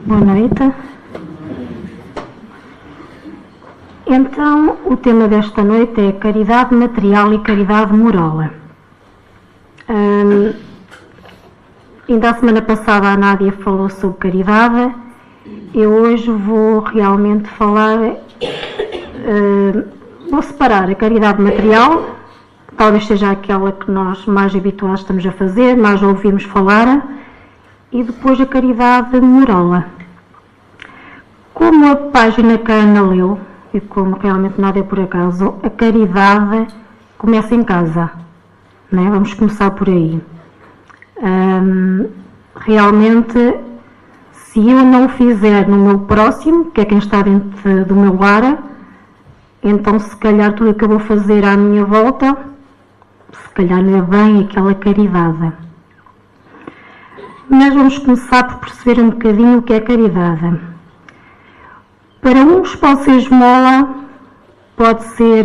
Boa noite. Então, o tema desta noite é caridade material e caridade moral. Ainda a semana passada a Nádia falou sobre caridade. Eu hoje vou realmente falar, vou separar a caridade material, que talvez seja aquela que nós mais habituados estamos a fazer, mais ouvimos falar, e depois a caridade moral. Como a página que a Ana leu, e como realmente nada é por acaso, a caridade começa em casa, não é? Vamos começar por aí. Realmente, se eu não o fizer no meu próximo, que é quem está dentro do meu lar, então se calhar tudo o que eu vou fazer à minha volta, se calhar não é bem aquela caridade. Mas vamos começar por perceber um bocadinho o que é caridade. Para uns pode ser esmola, pode ser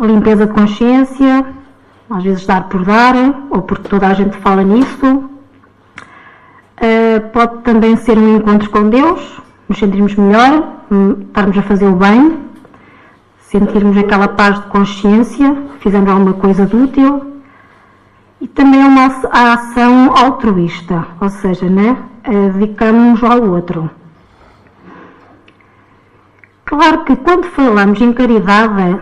limpeza de consciência, às vezes dar por dar, ou porque toda a gente fala nisso. Pode também ser um encontro com Deus, nos sentirmos melhor, estarmos a fazer o bem, sentirmos aquela paz de consciência, fizemos alguma coisa de útil. E também é uma ação altruísta, ou seja, né? Dedicamos-nos ao outro. Claro que quando falamos em caridade,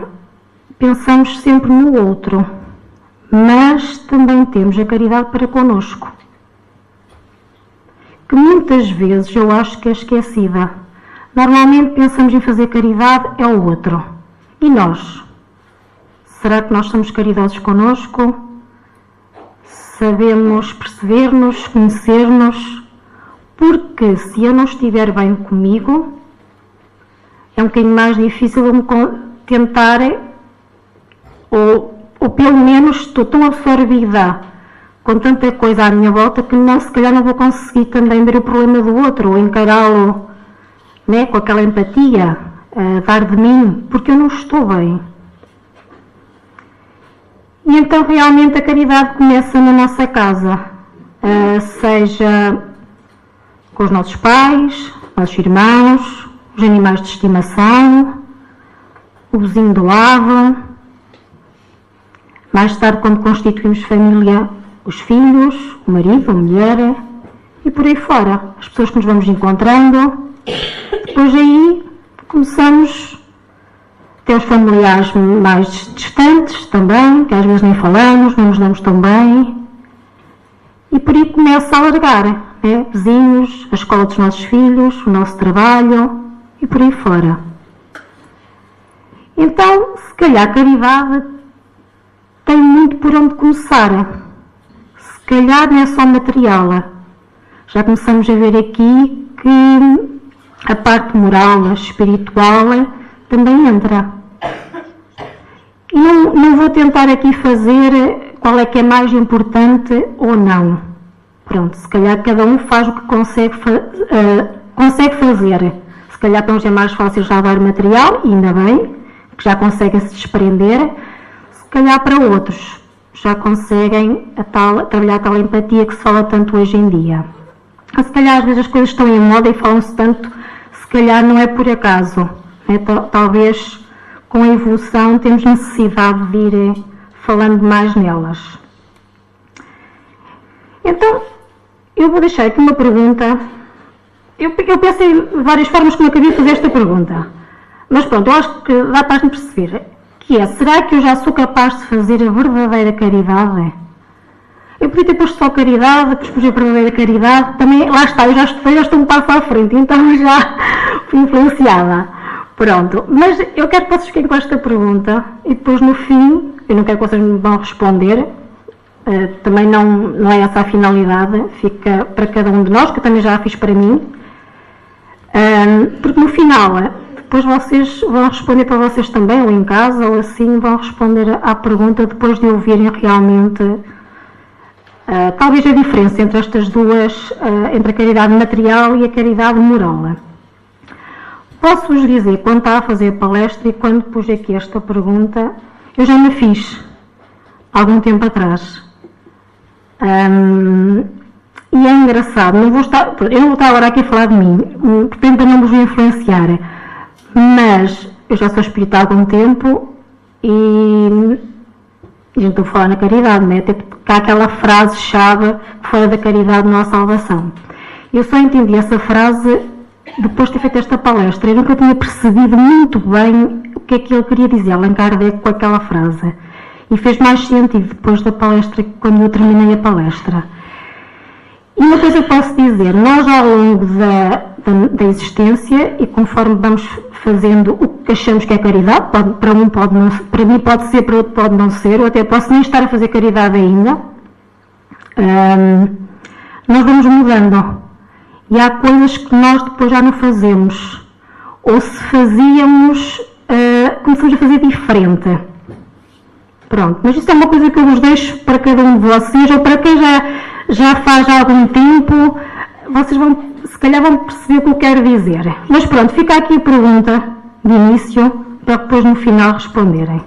pensamos sempre no outro, mas também temos a caridade para connosco, que muitas vezes eu acho que é esquecida. Normalmente pensamos em fazer caridade ao outro. E nós? Será que nós somos caridosos connosco? Sabemos perceber-nos, conhecer-nos? Porque se eu não estiver bem comigo, é um bocadinho mais difícil eu me tentar, ou pelo menos estou tão absorvida com tanta coisa à minha volta que não, se calhar não vou conseguir também ver o problema do outro, ou encará-lo, né, com aquela empatia, dar de mim, porque eu não estou bem. E então realmente a caridade começa na nossa casa, seja com os nossos pais, nossos irmãos, os animais de estimação, o vizinho do lado, mais tarde quando constituímos família, os filhos, o marido, a mulher e por aí fora, as pessoas que nos vamos encontrando. Depois aí começamos a ter os familiares mais distantes também, que às vezes nem falamos, não nos damos tão bem, e por aí começa a alargar, né? Vizinhos, a escola dos nossos filhos, o nosso trabalho e por aí fora. Então, se calhar a caridade tem muito por onde começar. Se calhar não é só material. Já começamos a ver aqui que a parte moral, espiritual, também entra. E não vou tentar aqui fazer qual é que é mais importante ou não. Pronto, se calhar cada um faz o que consegue fazer. Se calhar para uns é mais fácil já dar material, e ainda bem, que já conseguem se desprender. Se calhar para outros já conseguem trabalhar a tal empatia que se fala tanto hoje em dia. Se calhar às vezes as coisas estão em moda e falam-se tanto, se calhar não é por acaso. Né? Talvez com a evolução temos necessidade de ir falando mais nelas. Então, eu vou deixar aqui uma pergunta. Eu pensei em várias formas como eu queria fazer esta pergunta. Mas pronto, eu acho que dá para a gente perceber. Que é, será que eu já sou capaz de fazer a verdadeira caridade? Eu podia ter posto só caridade, depois pus a verdadeira caridade. Também, lá está, eu já estudei, já estou um passo à frente, então já fui influenciada. Pronto, mas eu quero que vocês fiquem com esta pergunta e depois no fim, eu não quero que vocês me vão responder, também não é essa a finalidade, fica para cada um de nós, que eu também já a fiz para mim, porque no final, depois vocês vão responder para vocês também, ou em casa, ou assim, vão responder à pergunta depois de ouvirem realmente, talvez a diferença entre estas duas, entre a caridade material e a caridade moral. Posso-vos dizer, quando estava a fazer a palestra e quando pus aqui esta pergunta, eu já me fiz. algum tempo atrás. E é engraçado, eu não vou estar agora aqui a falar de mim, portanto não vos vou influenciar, mas eu já sou espírita há algum tempo e a gente estou a falar na caridade, não é? Até porque há aquela frase-chave, fora da caridade não há salvação. Eu só entendi essa frase depois de ter feito esta palestra. Eu nunca tinha percebido muito bem o que é que ele queria dizer, Allan Kardec, com aquela frase. E fez mais sentido depois da palestra, quando eu terminei a palestra. E uma coisa que posso dizer, nós ao longo da existência, e conforme vamos fazendo o que achamos que é caridade, para mim pode ser, para outro pode não ser, eu até posso nem estar a fazer caridade ainda, nós vamos mudando. E há coisas que nós depois já não fazemos. Ou se fazíamos, começamos a fazer diferente. Pronto, mas isso é uma coisa que eu vos deixo para cada um de vocês, ou para quem já faz há algum tempo, vocês se calhar vão perceber o que eu quero dizer. Mas pronto, fica aqui a pergunta de início, para depois no final responderem.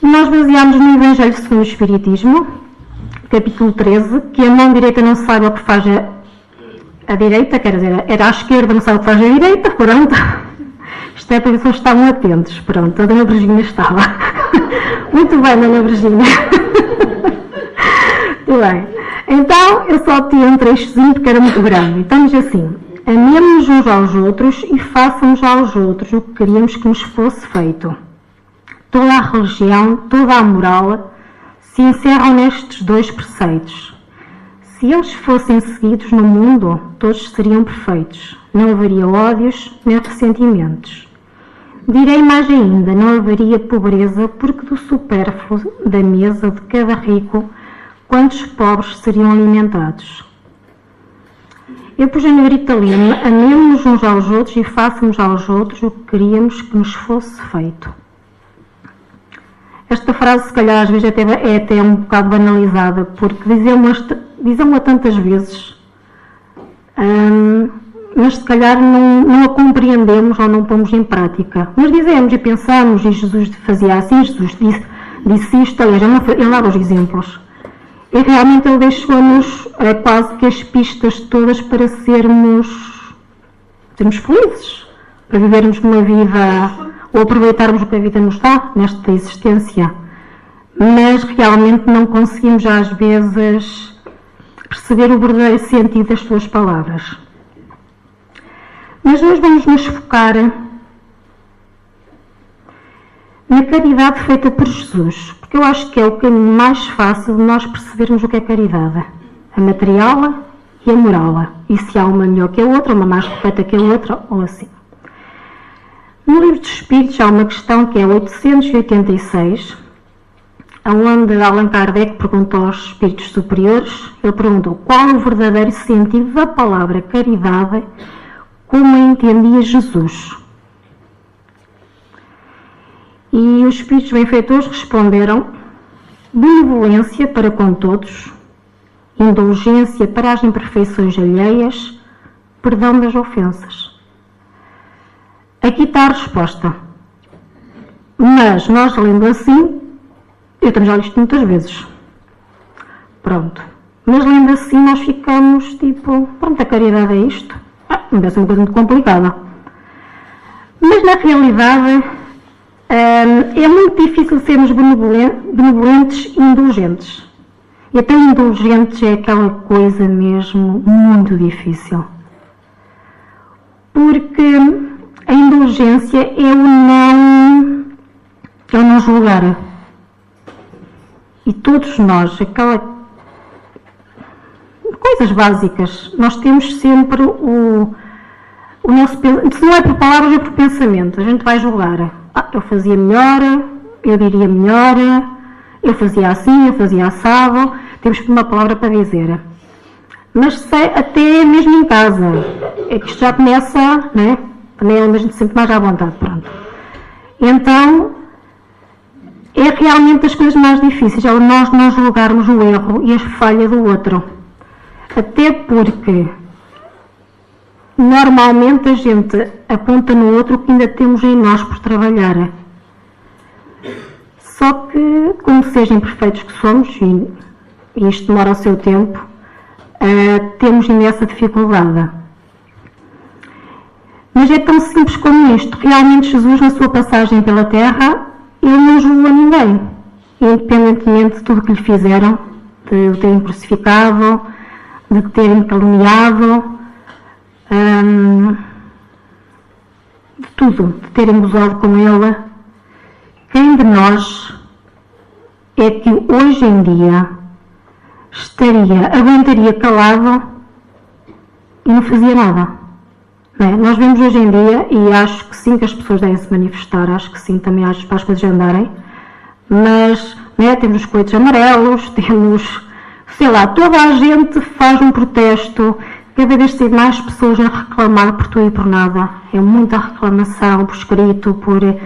Nós baseámos no Evangelho segundo o Espiritismo, capítulo 13, que a mão direita não sabe o que faz a direita, quer dizer, era a esquerda, não sabe o que faz a direita, pronto. Isto é para pessoas que estavam atentos, pronto, a Dona Virgínia estava. Muito bem, Dona Virgínia. Muito bem. Então, eu só tinha um trechozinho porque era muito grande. Então diz assim: amemos-nos uns aos outros e façamos aos outros o que queríamos que nos fosse feito. Toda a religião, toda a moral se encerram nestes dois preceitos. Se eles fossem seguidos no mundo, todos seriam perfeitos. Não haveria ódios nem ressentimentos. Direi mais ainda, não haveria pobreza, porque do supérfluo da mesa de cada rico, quantos pobres seriam alimentados? Eu pus a negrita ali, amemos-nos uns aos outros e façamos aos outros o que queríamos que nos fosse feito. Esta frase, se calhar, às vezes é até um bocado banalizada, porque dizemos-la tantas vezes, mas se calhar não a compreendemos ou não pomos em prática. Mas dizemos e pensamos, e Jesus fazia assim, Jesus disse isto, aliás, ele dava os exemplos. E realmente ele deixou-nos quase que as pistas todas para sermos felizes, para vivermos uma vida, ou aproveitarmos o que a vida nos dá nesta existência. Mas realmente não conseguimos às vezes perceber o verdadeiro sentido das suas palavras. Mas hoje vamos nos focar na caridade feita por Jesus, porque eu acho que é o caminho mais fácil de nós percebermos o que é caridade. A material e a moral. E se há uma melhor que a outra, uma mais perfeita que a outra, ou assim. No Livro dos Espíritos há uma questão que é 886, onde Allan Kardec perguntou aos espíritos superiores, ele perguntou qual o verdadeiro sentido da palavra caridade, como a entendia Jesus. E os espíritos benfeitores responderam: benevolência para com todos, indulgência para as imperfeições alheias, perdão das ofensas. Aqui está a resposta. Mas nós lendo assim, eu também já li isto muitas vezes. Pronto. Mas lendo assim nós ficamos tipo, pronto, a caridade é isto. Não deve ser uma coisa muito complicada. Mas na realidade é muito difícil sermos benevolentes e indulgentes. E até indulgentes é aquela coisa mesmo muito difícil. Porque a indulgência é o não julgar. E todos nós, coisas básicas, nós temos sempre o nosso, se não é por palavras, é por pensamento. A gente vai julgar. Eu fazia melhor, eu diria melhor, eu fazia assim, eu fazia assado. Temos uma palavra para dizer. Mas até mesmo em casa. É que isto já começa, né? Também a gente se sente mais à vontade, pronto. Então, é realmente as coisas mais difíceis, é nós não julgarmos o erro e a falha do outro. Até porque, normalmente, a gente aponta no outro o que ainda temos em nós por trabalhar. Se Só que, como seres imperfeitos que somos, e isto demora o seu tempo, temos imensa dificuldade. Mas é tão simples como isto. Realmente Jesus, na sua passagem pela terra, ele não julgou a ninguém, independentemente de tudo o que lhe fizeram, de o terem crucificado, de o terem caluniado, de tudo, de terem gozado com ele. Quem de nós é que hoje em dia aguentaria calado e não fazia nada? Não é? Nós vemos hoje em dia, e acho que sim que as pessoas devem se manifestar, acho que sim também para as coisas andarem, mas temos os coletes amarelos, temos, sei lá, toda a gente faz um protesto, cada vez tem mais pessoas a reclamar por tudo e por nada. É muita reclamação por escrito, talvez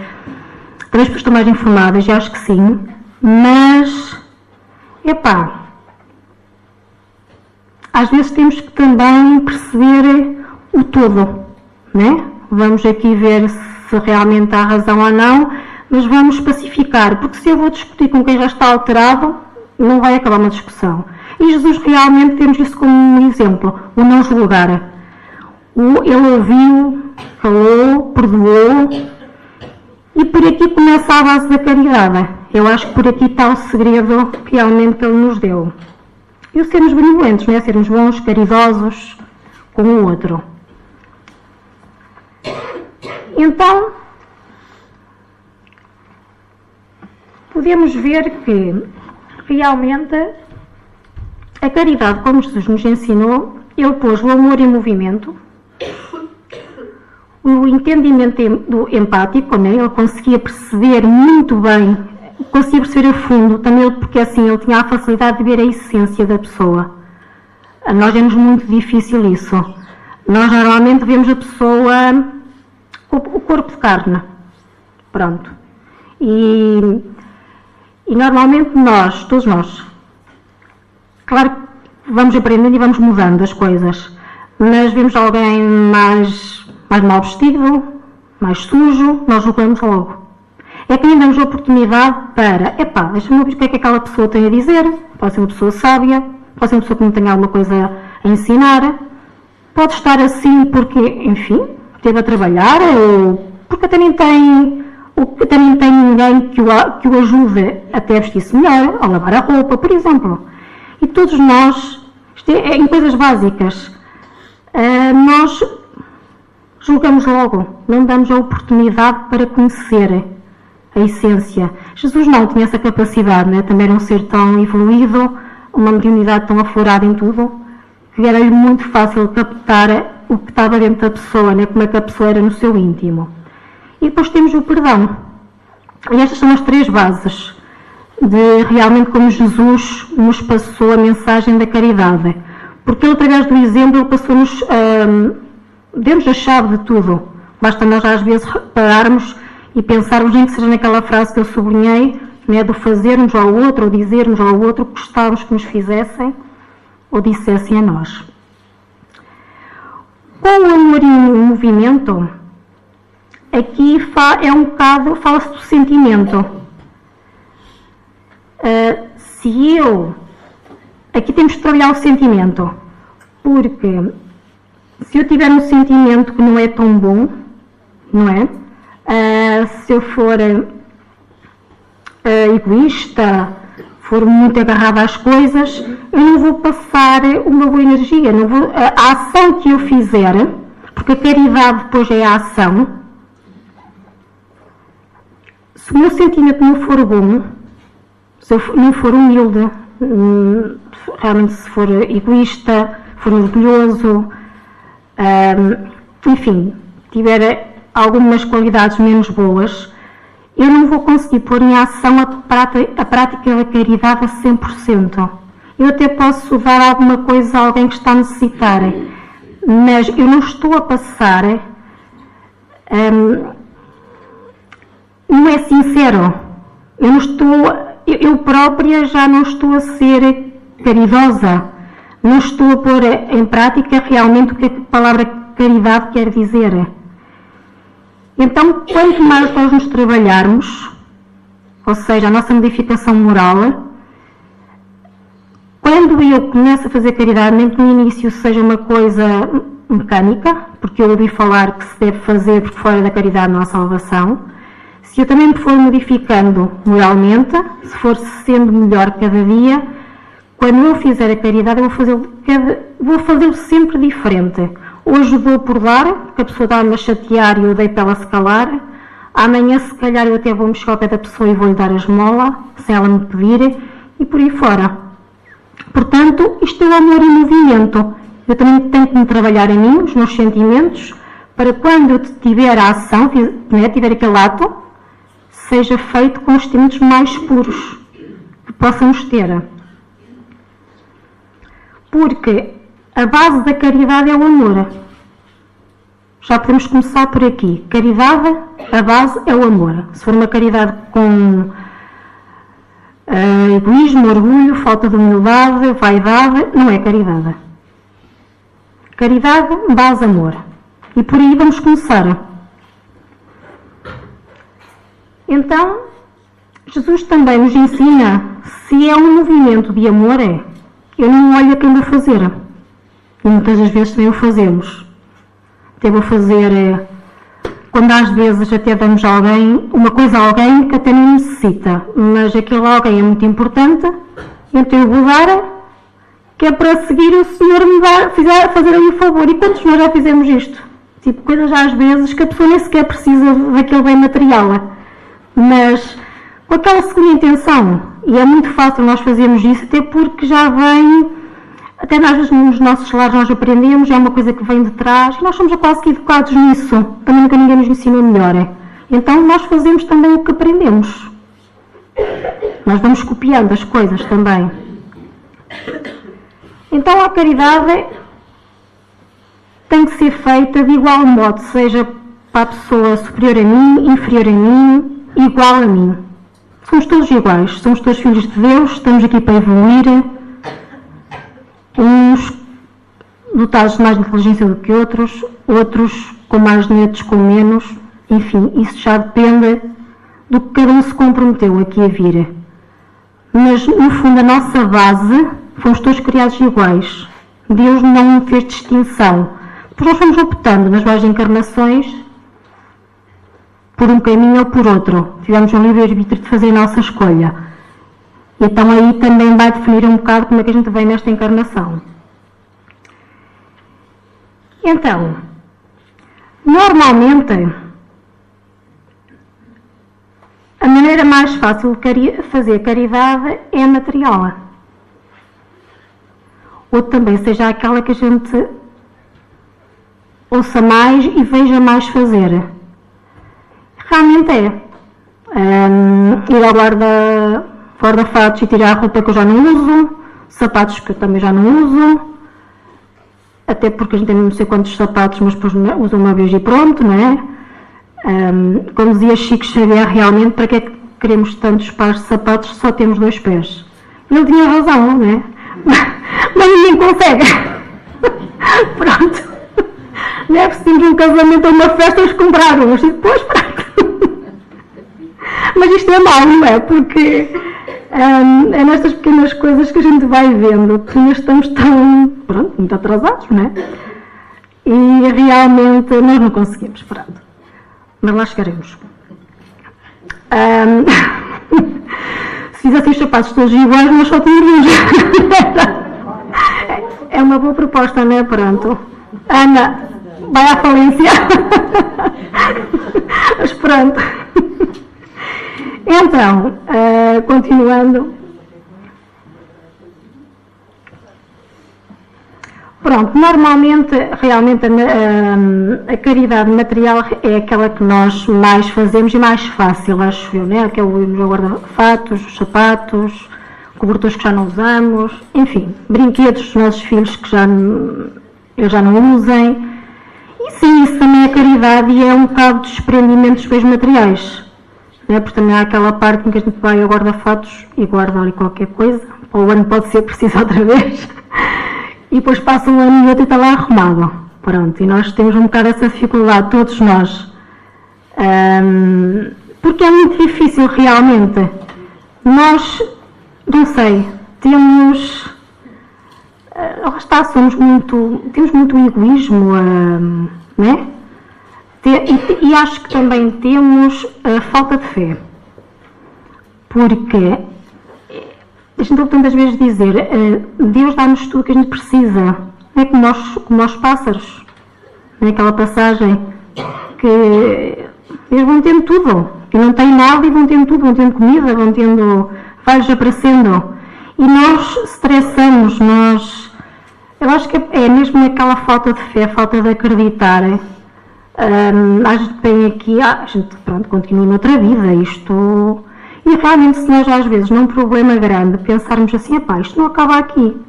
as pessoas estão mais informadas, acho que sim, mas, às vezes temos que também perceber o todo, né? Vamos aqui ver se realmente há razão ou não, mas vamos pacificar, porque se eu vou discutir com quem já está alterado, não vai acabar uma discussão. E Jesus realmente temos isso como um exemplo, o não julgar. Ele ouviu, falou, perdoou, e por aqui começa a base da caridade. Eu acho que por aqui está o segredo realmente que ele nos deu. E o sermos benevolentes, né? Sermos bons, caridosos com o outro. Então, podemos ver que realmente a caridade, como Jesus nos ensinou, ele pôs o amor em movimento, o entendimento empático, né? Ele conseguia perceber muito bem, conseguia perceber a fundo, também porque assim ele tinha a facilidade de ver a essência da pessoa. A nós é-nos muito difícil isso. Nós normalmente vemos a pessoa, o corpo de carne, pronto. E normalmente todos nós, claro que vamos aprendendo e vamos mudando as coisas, mas vemos alguém mais mal vestido, mais sujo, nós julgamos logo. É que nem damos a oportunidade para, deixa-me ouvir o que é que aquela pessoa tem a dizer, pode ser uma pessoa sábia, pode ser uma pessoa que não tem alguma coisa a ensinar, pode estar assim porque, enfim, esteve a trabalhar, ou porque até nem tem ninguém que o ajude até a vestir-se melhor, ou lavar a roupa, por exemplo. E todos nós, em coisas básicas, nós julgamos logo, não damos a oportunidade para conhecer a essência. Jesus não tinha essa capacidade, né? Também era um ser tão evoluído, uma mediunidade tão aflorada em tudo, que era-lhe muito fácil captar o que estava dentro da pessoa, né? Como é que a pessoa era no seu íntimo. E depois temos o perdão. E estas são as três bases de realmente como Jesus nos passou a mensagem da caridade. Porque ele, através do exemplo, ele passou-nos, deu-nos a chave de tudo. Basta nós às vezes pararmos e pensarmos nem que seja naquela frase que eu sublinhei, né, do fazermos ao outro, ou dizermos ao outro o que gostávamos que nos fizessem ou dissessem a nós. Com o amor em movimento, aqui é um bocado, fala-se do sentimento. Aqui temos de trabalhar o sentimento, porque se eu tiver um sentimento que não é tão bom, não é? Se eu for egoísta, for muito agarrada às coisas, eu não vou passar uma boa energia. A ação que eu fizer, porque a caridade depois é a ação, se o meu sentimento não for bom, se eu não for humilde, realmente se for egoísta, for orgulhoso, enfim, tiver algumas qualidades menos boas, eu não vou conseguir pôr em ação a prática da caridade a 100%. Eu até posso dar alguma coisa a alguém que está a necessitar, mas eu não estou a passar, não é sincero. Eu própria já não estou a ser caridosa, não estou a pôr em prática realmente o que a palavra caridade quer dizer. Então, quanto mais nós nos trabalharmos, ou seja, a nossa modificação moral. Quando eu começo a fazer caridade, nem que no início seja uma coisa mecânica, porque eu ouvi falar que se deve fazer porque fora da caridade não há salvação, se eu também me for modificando moralmente, se for sendo melhor cada dia, quando eu fizer a caridade, eu vou fazê-lo sempre diferente. Hoje vou por dar, porque a pessoa dá-me a chatear e eu dei para ela se calar. Amanhã, se calhar, eu até vou-me chegar ao pé da pessoa e vou-lhe dar a esmola, sem ela me pedir, e por aí fora. Portanto, isto é o amor em movimento. Eu também tenho que me trabalhar em mim, os meus sentimentos, para quando eu tiver a ação, né, tiver aquele ato, seja feito com os sentimentos mais puros que possamos ter. Porque a base da caridade é o amor. Já podemos começar por aqui. Caridade, a base é o amor. Se for uma caridade com egoísmo, orgulho, falta de humildade, vaidade, não é caridade. Caridade, base, amor. E por aí vamos começar. Então, Jesus também nos ensina, se é um movimento de amor, eu não olho a quem vou fazer. E muitas das vezes também o fazemos. Até vou fazer, quando às vezes até damos a alguém, uma coisa a alguém que até não necessita, mas aquele alguém é muito importante, então eu vou dar, que é para seguir o Senhor me fazer aí o favor. E quantos nós já fizemos isto? Tipo, coisas às vezes que a pessoa nem sequer precisa daquele bem material, mas com aquela segunda intenção. E é muito fácil nós fazermos isso, até porque já vem, até nós nos nossos lares nós aprendemos, é uma coisa que vem de trás, e nós somos quase que educados nisso, também nunca ninguém nos ensinou melhor. Então nós fazemos também o que aprendemos. Nós vamos copiando as coisas também. Então a caridade tem que ser feita de igual modo, seja para a pessoa superior a mim, inferior a mim, igual a mim. Somos todos iguais, somos todos filhos de Deus, estamos aqui para evoluir, uns dotados de mais inteligência do que outros, outros com mais dinheiro, outros com menos, enfim, isso já depende do que cada um se comprometeu aqui a vir. Mas, no fundo, a nossa base, fomos todos criados iguais. Deus não fez distinção. Depois nós fomos optando nas várias encarnações por um caminho ou por outro. Tivemos um livre-arbítrio de fazer a nossa escolha. Então aí também vai definir um bocado como é que a gente vem nesta encarnação. Então, normalmente, a maneira mais fácil de fazer caridade é a material. Ou também seja aquela que a gente ouça mais e veja mais fazer. Realmente é. Ir ao guarda-fatos e tirar a roupa que eu já não uso, sapatos que eu também já não uso, até porque a gente tem não sei quantos sapatos, mas depois usa uma vez e pronto, não é? Como dizia Chico Xavier, realmente, para que é que queremos tantos pares de sapatos se só temos 2 pés? Ele tinha razão, não é? Mas ninguém consegue. Pronto. Não é preciso um casamento ou uma festa, eles compraram uns e depois pronto. Mas isto é mau, não é? Porque é nestas pequenas coisas que a gente vai vendo que nós estamos tão, pronto, muito atrasados, não é? E realmente nós não conseguimos, pronto. Mas lá chegaremos. Se fizessem os sapatos todos iguais, nós só tínhamos. É uma boa proposta, não é? Pronto. Ana, vai à falência. Mas pronto. Então, continuando. Pronto, normalmente, realmente a caridade material é aquela que nós mais fazemos e mais fácil, acho eu, né? Que é o guarda-fatos, os sapatos, cobertores que já não usamos, enfim, brinquedos dos nossos filhos que eles já não usem. E sim, isso também é caridade e é um bocado de desprendimento dos bens materiais. Né? Porque também há aquela parte em que a gente vai ao guarda-fatos e guarda ali qualquer coisa, ou o ano pode ser preciso outra vez, e depois passa um ano e outro e está lá arrumado. Pronto, e nós temos um bocado essa dificuldade, todos nós. porque é muito difícil realmente. Nós, não sei, temos, lá está, temos muito egoísmo, não é? E acho que também temos falta de fé, porque a gente ouve tantas vezes dizer, Deus dá-nos tudo o que a gente precisa, não é como nós pássaros, não é aquela passagem que eles vão tendo tudo, e não têm nada e vão tendo tudo, vão tendo comida, vão tendo, vai-lhes aparecendo, e nós estressamos, eu acho que é mesmo aquela falta de fé, falta de acreditar. A gente tem aqui, a gente pronto, continua noutra vida, isto, e realmente se nós às vezes num problema grande pensarmos assim, isto não acaba aqui.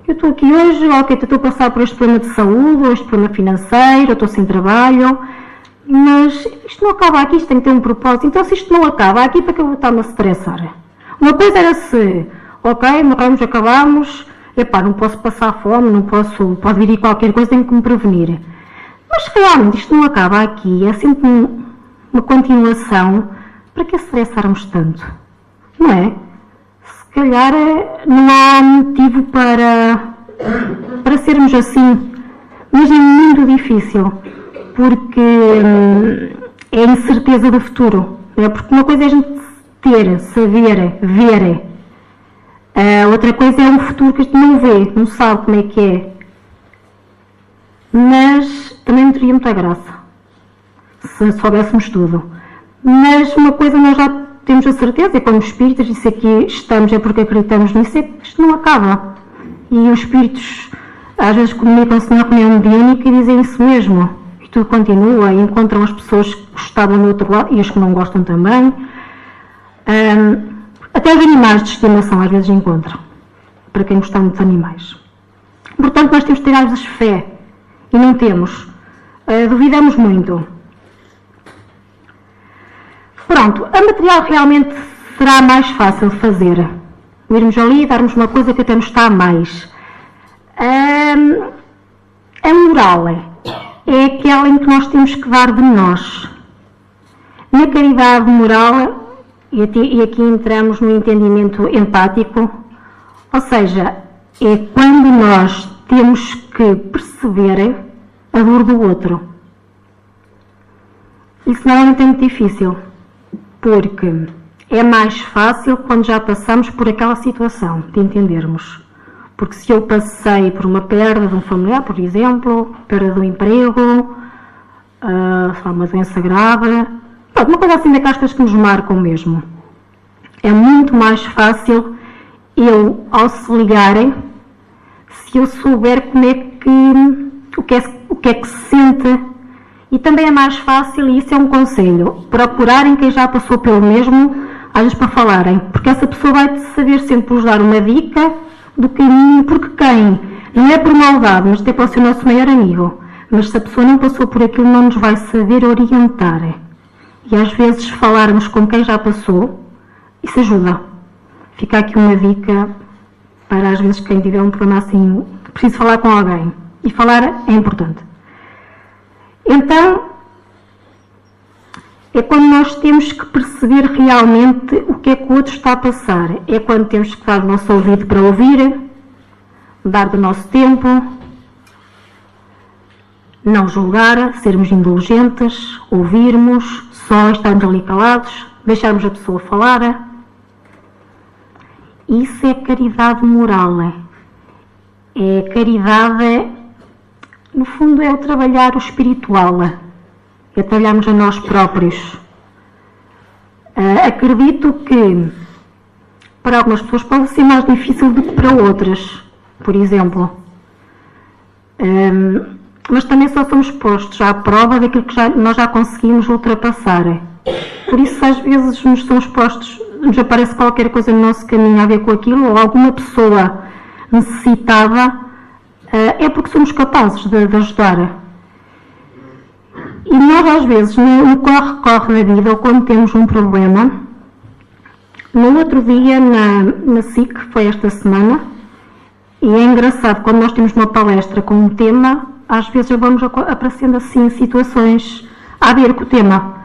Eu estou aqui hoje, ok, estou a passar por este problema de saúde, ou este problema financeiro, eu estou sem trabalho, mas isto não acaba aqui, isto tem que ter um propósito. Então se isto não acaba aqui, para que eu vou estar-me a estressar? Uma coisa era se, ok, morremos, acabamos, não posso passar fome, pode vir qualquer coisa, tenho que me prevenir. Mas realmente isto não acaba aqui, é sempre uma continuação. Para que estressarmos tanto? Não é? Se calhar não há motivo para sermos assim, mas é muito difícil, porque é a incerteza do futuro. Não é? Porque uma coisa é a gente ter, saber, ver. Outra coisa é um futuro que a gente não vê, não sabe como é que é. Mas também não teria muita graça se soubéssemos tudo. Mas uma coisa nós já temos a certeza, é como espíritos, e se aqui estamos é porque acreditamos nisso, é que isto não acaba. E os espíritos às vezes comunicam-se na reunião mediúnica e dizem isso mesmo. E tudo continua, e encontram as pessoas que estavam do outro lado e as que não gostam também. Até os animais de estimação às vezes encontram, para quem gosta muito de animais. Portanto, nós temos que ter às vezes fé. E não temos. Duvidamos muito. Pronto, a material realmente será mais fácil de fazer. Irmos ali e darmos uma coisa que até nos está a mais. A moral é aquela em que nós temos que dar de nós. Na caridade moral, e aqui entramos no entendimento empático, ou seja, é quando nós temos que perceber a dor do outro. Isso normalmente é muito difícil, porque é mais fácil quando já passamos por aquela situação, de entendermos. Porque se eu passei por uma perda de um familiar, por exemplo, perda do emprego, uma doença grave, uma coisa assim daquelas coisas que nos marcam mesmo. É muito mais fácil eu, ao se ligarem, se eu souber como é o que é que se sente, e também é mais fácil, e isso é um conselho, procurarem quem já passou pelo mesmo, às vezes para falarem, porque essa pessoa vai saber sempre vos dar uma dica do caminho, porque quem não é por maldade, mas até pode ser o nosso maior amigo, mas se a pessoa não passou por aquilo, não nos vai saber orientar. E às vezes falarmos com quem já passou, isso ajuda. Fica aqui uma dica para às vezes quem tiver um problema assim, preciso falar com alguém. E falar é importante. Então, é quando nós temos que perceber realmente o que é que o outro está a passar. É quando temos que dar o nosso ouvido para ouvir, dar do nosso tempo, não julgar, sermos indulgentes, ouvirmos, só estarmos ali calados, deixarmos a pessoa falar. Isso é caridade moral. É caridade, no fundo, é o trabalhar o espiritual. É trabalharmos a nós próprios. Acredito que para algumas pessoas pode ser mais difícil do que para outras, por exemplo. Mas também só somos postos à prova daquilo que nós já conseguimos ultrapassar. Por isso, às vezes, nos aparece qualquer coisa no nosso caminho a ver com aquilo, ou alguma pessoa necessitada, é porque somos capazes de ajudar. E nós, às vezes, no corre-corre da vida, ou quando temos um problema, no outro dia, na SIC, foi esta semana, e é engraçado, quando nós temos uma palestra com um tema, às vezes vamos aparecendo assim situações a ver com o tema.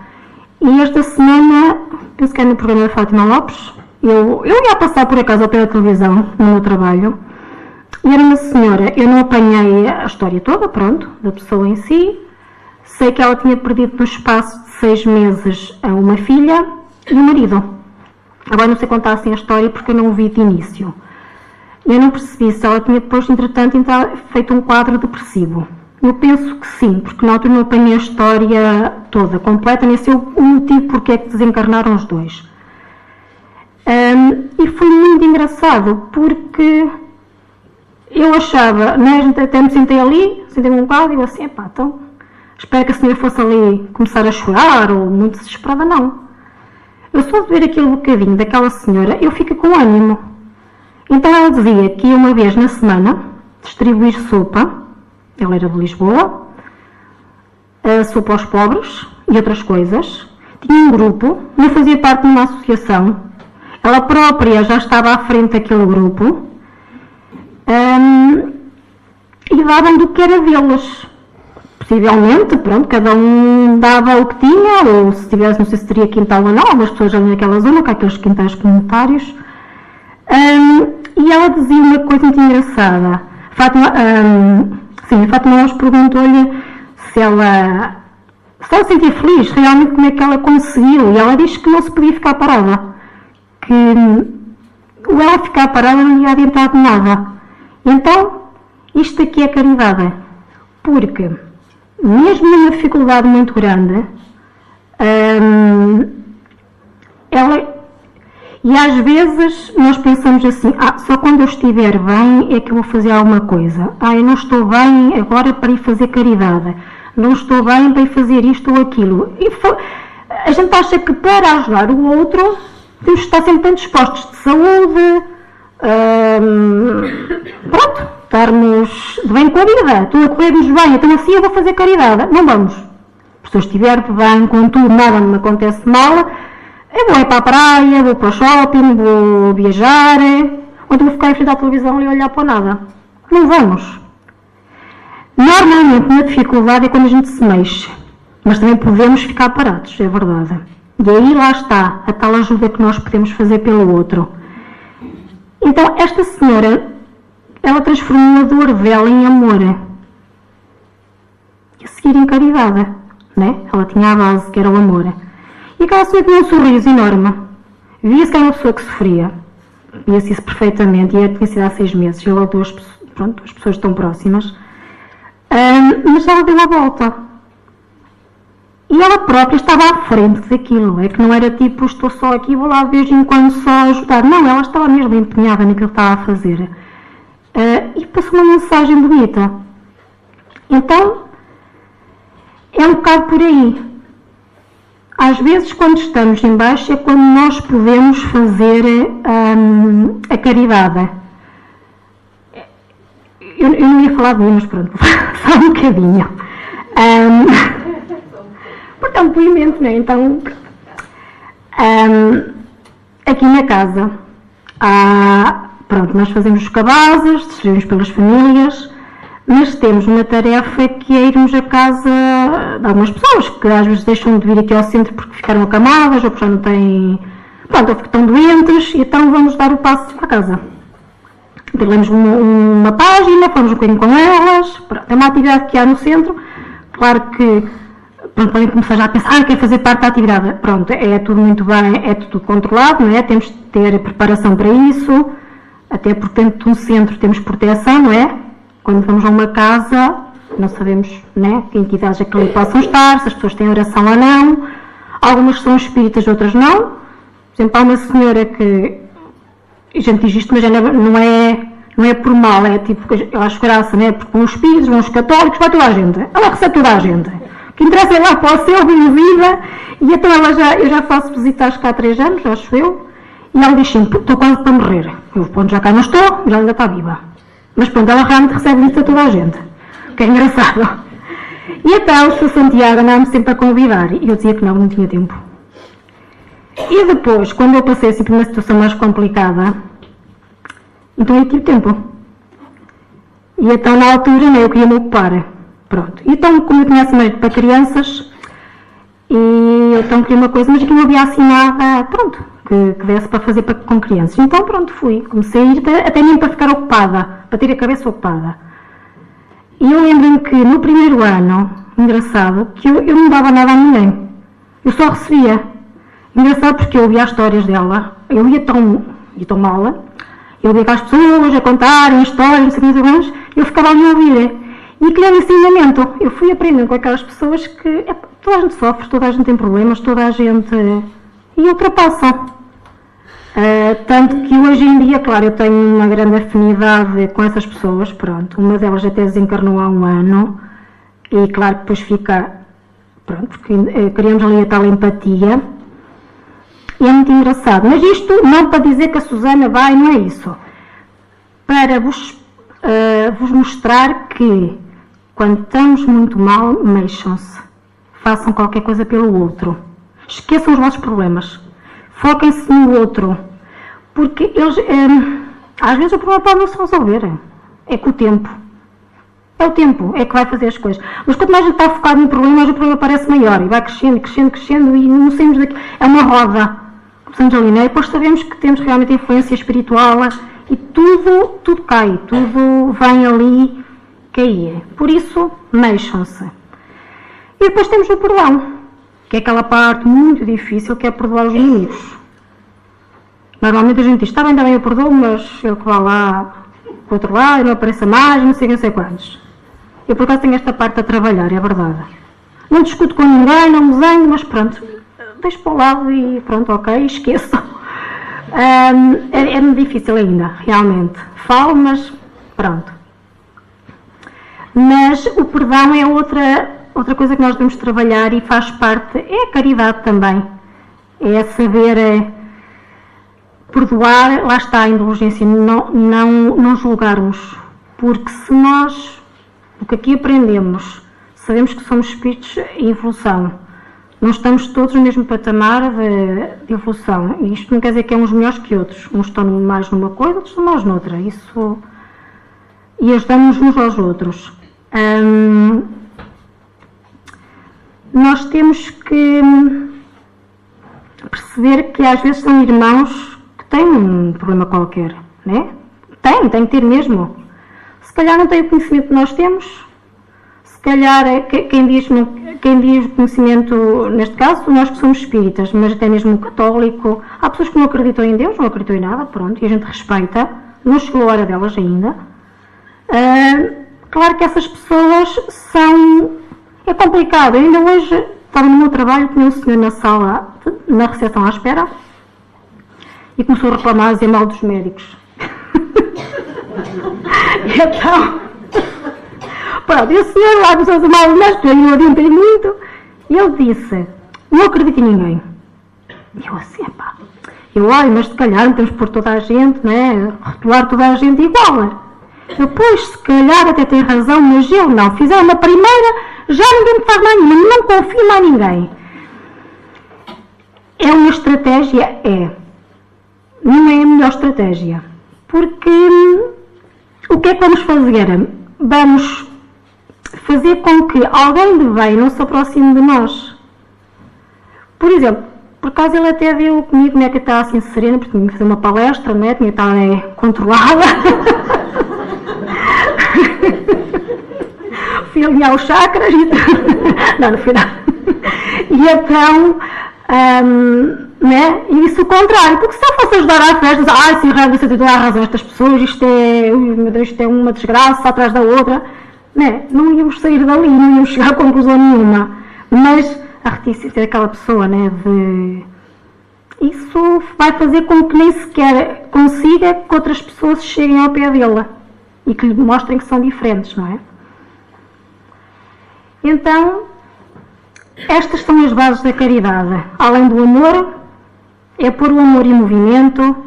E esta semana, penso que é no programa da Fátima Lopes, eu ia passar por acaso ao pé da televisão, no meu trabalho, e era uma senhora, eu não apanhei a história toda, pronto, da pessoa em si, sei que ela tinha perdido no espaço de 6 meses uma filha e um marido. Agora não sei contar assim a história porque eu não o vi de início. Eu não percebi se ela tinha depois, entretanto, feito um quadro depressivo. Eu penso que sim, porque na altura não apanhei a história toda, completa, nem sei o motivo porque é que desencarnaram os dois. E foi muito engraçado, porque eu achava, né, até me sentei ali, sentei-me um bocado e eu assim, epá, então, espero que a senhora fosse ali começar a chorar ou muito desesperada, não. Eu só de ver aquele bocadinho daquela senhora, eu fico com ânimo. Então ela dizia que ia uma vez na semana distribuir sopa, ela era de Lisboa, sopa aos pobres e outras coisas. Tinha um grupo, não fazia parte de uma associação. Ela própria já estava à frente daquele grupo e davam do que era deles. Possivelmente, pronto, cada um dava o que tinha, ou se tivesse, não sei se teria quintal ou não, algumas pessoas ali naquela zona, com aqueles quintais comunitários. E ela dizia uma coisa muito engraçada. A Fátima Lopes perguntou-lhe se ela se sentia feliz, realmente como é que ela conseguiu, e ela disse que não se podia ficar parada, que o ela ficar parada não ia adiantar de nada. Então, isto aqui é caridade, porque mesmo numa dificuldade muito grande, e às vezes nós pensamos assim, só quando eu estiver bem é que eu vou fazer alguma coisa. Eu não estou bem agora para ir fazer caridade. Não estou bem para ir fazer isto ou aquilo. A gente acha que para ajudar o outro temos que estar sempre bem dispostos de saúde, pronto, estarmos de bem com a vida. Estou a correr-nos bem, então assim eu vou fazer caridade. Não vamos. Se eu estiver bem com tudo, nada me acontece mal, eu vou ir para a praia, vou para o shopping, vou viajar, ou então vou ficar em frente à televisão e olhar para nada. Não vamos. Normalmente, na dificuldade é quando a gente se mexe, mas também podemos ficar parados, é verdade. E aí lá está a tal ajuda que nós podemos fazer pelo outro. Então, esta senhora, ela transformou a dor dela em amor. E a seguir em caridade, né? Ela tinha a base, que era o amor. E aquela pessoa tinha um sorriso enorme. Via-se que era uma pessoa que sofria. Via-se isso perfeitamente. E tinha sido há 6 meses. Eu logo duas pessoas tão próximas. Mas ela deu a volta. E ela própria estava à frente daquilo. É que não era tipo, estou só aqui, vou lá de vez em quando só ajudar. Não, ela estava mesmo empenhada naquilo que estava a fazer. E passou uma mensagem bonita. Então, é um bocado por aí. Às vezes, quando estamos em baixo, é quando nós podemos fazer a caridade. Eu não ia falar de mim, mas pronto, só um bocadinho. Porque é um depoimento, não é? Então, aqui na casa, pronto, nós fazemos os cabazes, distribuímos pelas famílias, mas temos uma tarefa que é irmos à casa de algumas pessoas que às vezes deixam de vir aqui ao centro porque ficaram acamadas ou porque já não têm, pronto, ou porque estão doentes, e então vamos dar o passo para casa. Lemos uma página, falamos um bocadinho com elas, pronto, é uma atividade que há no centro. Claro que pronto, podem começar já a pensar, quer fazer parte da atividade. Pronto, é tudo muito bem, é tudo controlado, não é? Temos de ter preparação para isso, até porque dentro de um centro temos proteção, não é? Quando vamos a uma casa, não sabemos, né, que entidades é que ali possam estar, se as pessoas têm oração ou não. Algumas são espíritas, outras não. Por exemplo, há uma senhora que, a gente diz isto, mas não é por mal, é tipo, eu acho graça, né? Porque vão os espíritos, vão os católicos, vai toda a gente. Ela recebe toda a gente. O que interessa é lá para o céu, bem vida. E então eu já faço visitas cá há 3 anos, acho eu, e ela diz assim, estou quase para morrer. Eu, pronto, já cá não estou, mas ela ainda está viva. Mas pronto, ela realmente recebe visita a toda a gente, o que é engraçado. E então, o Sr. Santiago andava-me sempre a convidar, e eu dizia que não tinha tempo. E depois, quando eu passei assim por uma situação mais complicada, então eu tive tempo. E então, na altura, eu queria me ocupar. Pronto. Então, como eu tinha esse médico para crianças, E eu então queria uma coisa, mas aqui não havia assim nada, pronto, que desse para fazer com crianças. Então pronto, fui. Comecei a ir até mesmo para ficar ocupada, para ter a cabeça ocupada. E eu lembro-me que no primeiro ano, engraçado, que eu não dava nada a ninguém. Eu só recebia. Engraçado porque eu ouvia as histórias dela. Eu ia tão mal. Eu ouvia aquelas pessoas a contarem histórias, não sei o que mais, e eu ficava ali a ouvir. E aquele ensinamento, eu fui aprendendo com aquelas pessoas que toda a gente sofre, toda a gente tem problemas, toda a gente... E ultrapassa. Tanto que hoje em dia, claro, eu tenho uma grande afinidade com essas pessoas, pronto. Uma delas até desencarnou há um ano, e claro que depois fica... Pronto, porque criamos ali a tal empatia. E é muito engraçado. Mas isto não para dizer que a Susana vai, não é isso. Para vos mostrar que quando estamos muito mal, mexam-se. Façam qualquer coisa pelo outro. Esqueçam os vossos problemas. Foquem-se no outro. Porque eles, às vezes o problema pode não se resolver. É com o tempo. É o tempo, é que vai fazer as coisas. Mas quanto mais a gente está focado no problema, mais o problema parece maior. E vai crescendo, crescendo, crescendo e não saímos daqui. É uma roda. Começamos ali, né? E depois sabemos que temos realmente influência espiritual e tudo cai, tudo vem ali cair. Por isso, mexam-se. E depois temos o perdão, que é aquela parte muito difícil, que é perdoar os inimigos. Normalmente a gente diz, está bem, eu perdoo, mas ele que vá lá para o outro lado, não apareça mais, não sei quantos. Eu por acaso tenho esta parte a trabalhar, é verdade. Não discuto com ninguém, não me zango, mas pronto, deixo para o lado e pronto, ok, esqueço. É muito difícil ainda, realmente. Falo, mas pronto. Mas o perdão é outra coisa que nós devemos trabalhar e faz parte, é a caridade também. É saber perdoar, lá está a indulgência, não julgarmos. Porque se nós, o que aqui aprendemos, sabemos que somos espíritos em evolução, não estamos todos no mesmo patamar de evolução. E isto não quer dizer que é uns melhores que outros. Uns estão mais numa coisa, outros estão mais noutra. Isso... E ajudamos uns aos outros. Nós temos que perceber que às vezes são irmãos que têm um problema qualquer, né? Tem que ter mesmo. Se calhar não têm o conhecimento que nós temos. Se calhar quem diz o conhecimento, neste caso, nós que somos espíritas, mas até mesmo o católico, há pessoas que não acreditam em Deus, não acreditam em nada, pronto, e a gente respeita, não chegou a hora delas ainda. Claro que essas pessoas é complicado. Eu ainda hoje estava no meu trabalho, tinha um senhor na sala, na recepção à espera, e começou a reclamar, a dizer mal dos médicos. E então... Pronto, e o senhor lá começou a dizer mal dos médicos, eu não adiantei muito, e ele disse, não acredito em ninguém. E eu assim, olha, mas se calhar não temos que pôr toda a gente, né, rotular toda a gente igual. Depois, se calhar até tem razão, mas eu não. Fizeram uma primeira, já ninguém me faz mais nenhuma, não confio em mais ninguém. É uma estratégia? É. Não é a melhor estratégia. Porque o que é que vamos fazer? Vamos fazer com que alguém de bem não se aproxime de nós. Por exemplo, por acaso ele até viu comigo, como é que eu estava assim serena, porque tinha que fazer uma palestra, né? Tinha que estar controlada. Fui alinhar os chakras e não, no final. E então, né? E isso o contrário, porque se eu fosse ajudar à festa, sim, realmente você tem toda a razão, estas pessoas, isto é uma desgraça atrás da outra, né? Não íamos sair dali, não íamos chegar a conclusão nenhuma. Mas a reticência daquela pessoa, né? Isso vai fazer com que nem sequer consiga que outras pessoas cheguem ao pé dela e que lhe mostrem que são diferentes, não é? Então, estas são as bases da caridade. Além do amor, é pôr o amor em movimento,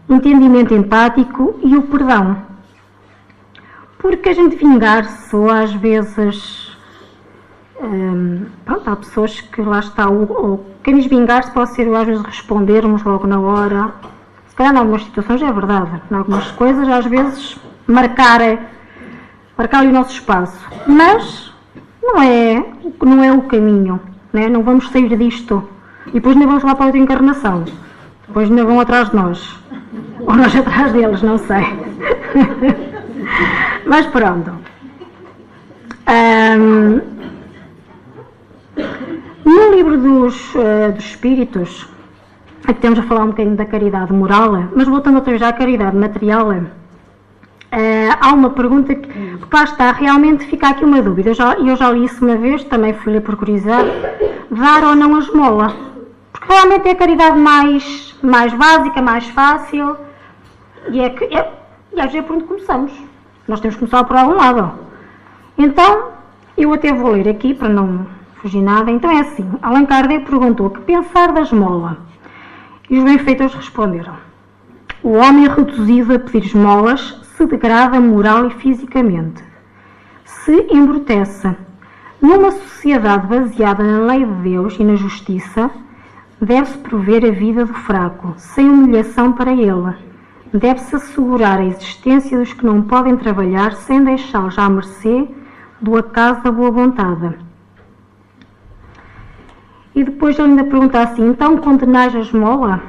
entendimento empático e o perdão. Porque a gente vingar-se, ou às vezes, pronto, há pessoas que lá está, ou quem diz vingar-se pode ser às vezes respondermos logo na hora. Se calhar em algumas situações é verdade, em algumas coisas às vezes marcar ali o nosso espaço, mas não é o caminho. né? Não vamos sair disto. E depois ainda vamos lá para outra encarnação. Depois ainda vão atrás de nós. Ou nós atrás deles, não sei. Mas pronto. No livro dos Espíritos, aqui temos a falar um bocadinho da caridade moral, mas voltando outra vez à caridade material, há uma pergunta que lá está, realmente fica aqui uma dúvida. Eu já li isso uma vez, também fui ler por curiosidade, dar ou não a esmola. Porque realmente é a caridade mais básica, mais fácil, e às vezes é por onde começamos. Nós temos que começar por algum lado. Então, eu até vou ler aqui, para não fugir nada. Então é assim, Allan Kardec perguntou: que pensar da esmola? E os benfeitores responderam: o homem reduzido a pedir esmolas se degrada moral e fisicamente, se embrutece. Numa sociedade baseada na lei de Deus e na justiça, deve-se prover a vida do fraco, sem humilhação para ele. Deve-se assegurar a existência dos que não podem trabalhar, sem deixá-los à mercê do acaso da boa vontade. E depois ele ainda pergunta assim: então condenais a esmola?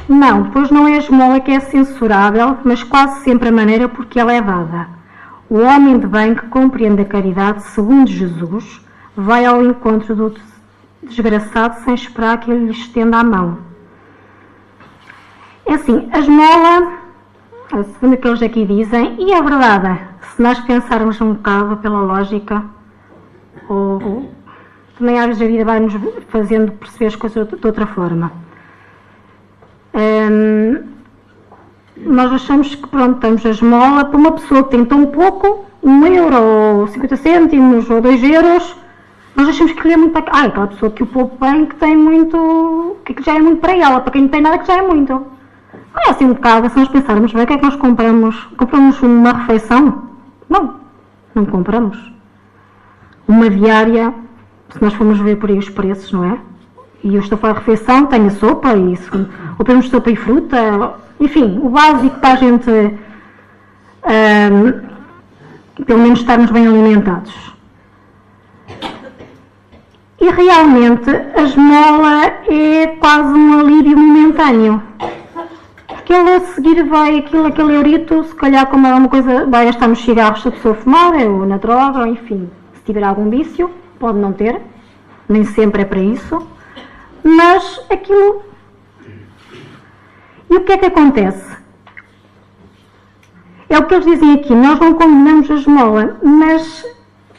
Não, pois não é a esmola que é censurável, mas quase sempre a maneira por que ela é dada. O homem de bem que compreende a caridade, segundo Jesus, vai ao encontro do desgraçado sem esperar que ele lhe estenda a mão. É assim, a esmola, segundo o que eles aqui dizem, e é verdade, se nós pensarmos um bocado pela lógica, também às vezes a vida vai-nos fazendo perceber as coisas de outra forma. Nós achamos que, pronto, damos a esmola para uma pessoa que tem tão pouco, 1 euro, ou 50 cêntimos, ou 2 euros, nós achamos que é muito para aquela pessoa que o povo bem, que tem muito, que já é muito para ela, para quem não tem nada que já é muito. Não é assim um bocado, se nós pensarmos bem, o que é que nós compramos? Compramos uma refeição? Não compramos. Uma diária, se nós formos ver por aí os preços, não é? E eu estou a falar de refeição, tem a sopa, ou temos sopa e fruta, enfim, o básico para a gente, pelo menos, estarmos bem alimentados. E realmente a esmola é quase um alívio momentâneo. Porque ele a seguir vai aquele eurito, se calhar como é uma coisa, vai gastar nos cigarros se a pessoa fumar, ou na droga, ou enfim, se tiver algum vício, pode não ter, nem sempre é para isso. Mas aquilo... E o que é que acontece? É o que eles dizem aqui, nós não condenamos a esmola, mas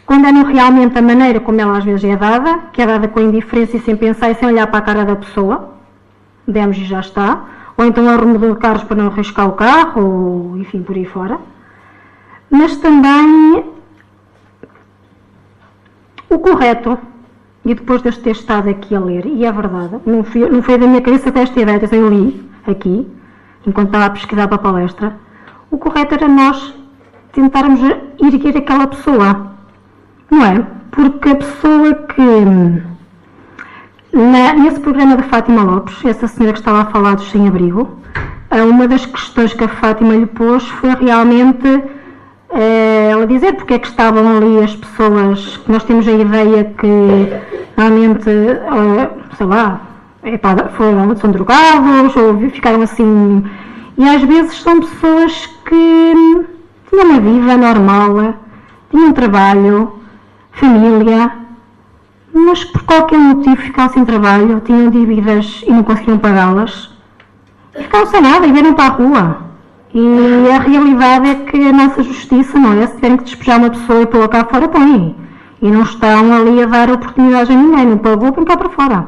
condenam realmente a maneira como ela às vezes é dada, que é dada com indiferença e sem pensar e sem olhar para a cara da pessoa, demos e já está, ou então a remodelo de carros para não arriscar o carro, ou enfim, por aí fora. Mas também o correto. E depois de ter estado aqui a ler, e é verdade, não foi da minha cabeça com esta ideia, eu li aqui, enquanto estava a pesquisar para a palestra, o correto era nós tentarmos erguer aquela pessoa, não é? Porque a pessoa que, nesse programa da Fátima Lopes, essa senhora que estava a falar dos sem-abrigo, uma das questões que a Fátima lhe pôs foi realmente ela dizer porque é que estavam ali as pessoas, que nós temos a ideia que realmente, sei lá, são drogados ou ficaram assim, e às vezes são pessoas que tinham uma vida normal, tinham trabalho, família, mas por qualquer motivo ficaram sem trabalho, tinham dívidas e não conseguiam pagá-las, e ficaram sem nada e vieram para a rua. E a realidade é que a nossa justiça, não é? Se tiverem que despejar uma pessoa e pô-la cá fora, põe. E não estão ali a dar oportunidade a ninguém, não pagou, põe cá para fora.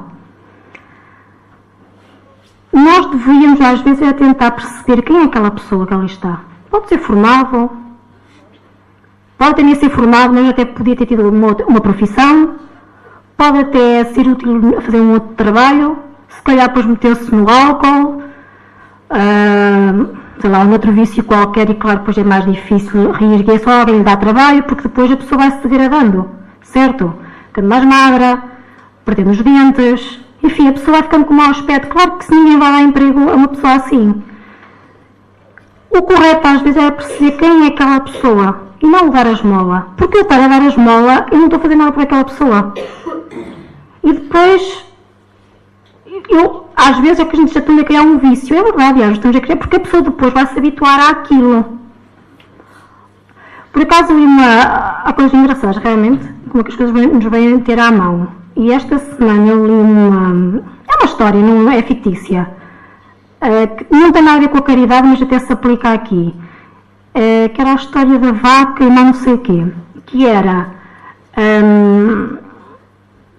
Nós devíamos, às vezes, tentar perceber quem é aquela pessoa que ali está. Pode ser formado, pode até nem ser formado, mas até podia ter tido uma profissão, pode até ser útil a fazer um outro trabalho, se calhar depois meteu-se no álcool, sei lá, um outro vício qualquer, e claro, depois é mais difícil reerguer, só alguém lhe dá trabalho, porque depois a pessoa vai se degradando, certo? Ficando mais magra, perdendo os dentes, enfim, a pessoa vai ficando com mau aspecto. Claro que se ninguém vai dar emprego a uma pessoa assim. O correto às vezes é perceber quem é aquela pessoa e não dar a esmola, porque eu estar a dar a esmola, eu não estou a fazer nada por aquela pessoa. E depois, às vezes é que a gente já tende a criar um vício, é verdade, estamos a criar, porque a pessoa depois vai se habituar àquilo. Por acaso há coisas engraçadas, realmente, como é que as coisas nos vêm ter à mão. E esta semana eu li é uma história, não é fictícia, que não tem nada a ver com a caridade, mas até se aplica aqui. Que era a história da vaca e não sei o quê. Que era,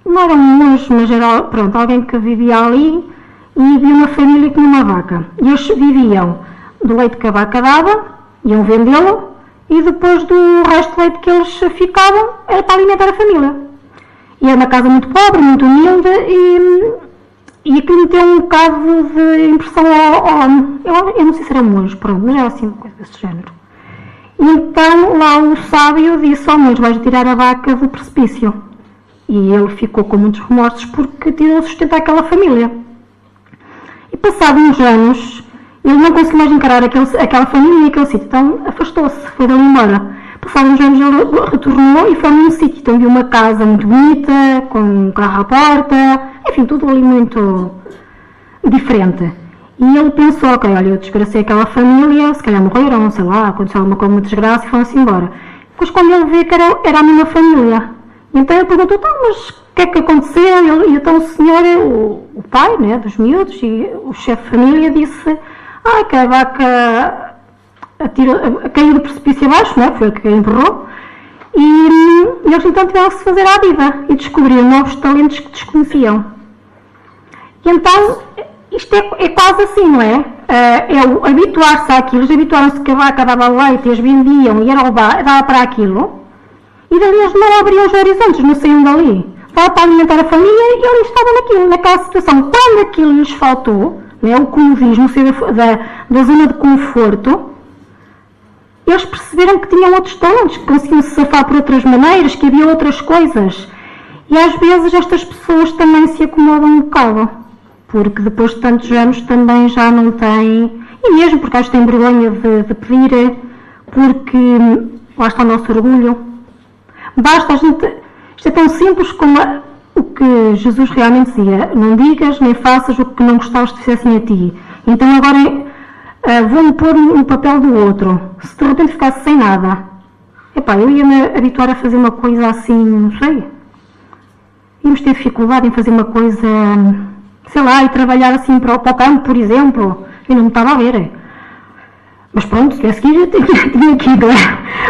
não era um monge, mas era, pronto, alguém que vivia ali e havia uma família que tinha uma vaca. E eles viviam do leite que a vaca dava, iam vendê-lo, e depois do resto do leite que eles ficavam, era para alimentar a família. E era uma casa muito pobre, muito humilde, e aquilo meteu um bocado de impressão eu não sei se era monge, pronto, mas era assim uma coisa desse género. E então lá o sábio disse ao monge: vais tirar a vaca do precipício. E ele ficou com muitos remorsos porque tirou o sustento àquela família. E passados uns anos, ele não conseguiu mais encarar aquela família e aquele sítio, então afastou-se, foi dali embora. Passados uns anos ele retornou e foi num sítio, então viu uma casa muito bonita, com um carro à porta, enfim, tudo ali muito diferente. E ele pensou: ok, olha, eu desgracei aquela família, se calhar morreram, sei lá, aconteceu alguma coisa, uma desgraça e foram-se embora. Depois quando ele vê que era a mesma família, então ele perguntou: então, mas o que é que aconteceu? E então o senhor, o pai, né, dos miúdos, e o chefe de família disse que a vaca caiu do precipício abaixo, né, foi ele que a empurrou, e eles então tiveram que se fazer à vida e descobriram novos talentos que desconheciam. E então, isto é quase assim, não é? É o habituar-se àquilo. Eles habituaram-se que a vaca dava leite, eles vendiam e era dava para aquilo, e dali eles não abriam os horizontes, não saíam dali. Dava para alimentar a família e eles estavam naquilo, naquela situação. Quando aquilo lhes faltou, né, o comodismo, da zona de conforto, eles perceberam que tinham outros talentos, que conseguiam se safar por outras maneiras, que havia outras coisas. E às vezes estas pessoas também se acomodam um bocado, porque depois de tantos anos também já não têm, e mesmo porque eles têm vergonha de pedir, porque lá está o nosso orgulho. Basta a gente, isto é tão simples como o que Jesus realmente dizia: não digas nem faças o que não gostavas que fizessem a ti. Então agora vou-me pôr no papel do outro. Se de repente ficasse sem nada, eu ia-me habituar a fazer uma coisa assim, não sei. Íamos ter dificuldade em fazer uma coisa, sei lá, e trabalhar assim para o campo, por exemplo. Eu não me estava a ver. Mas pronto, se tivesse que ir, eu tinha que ir.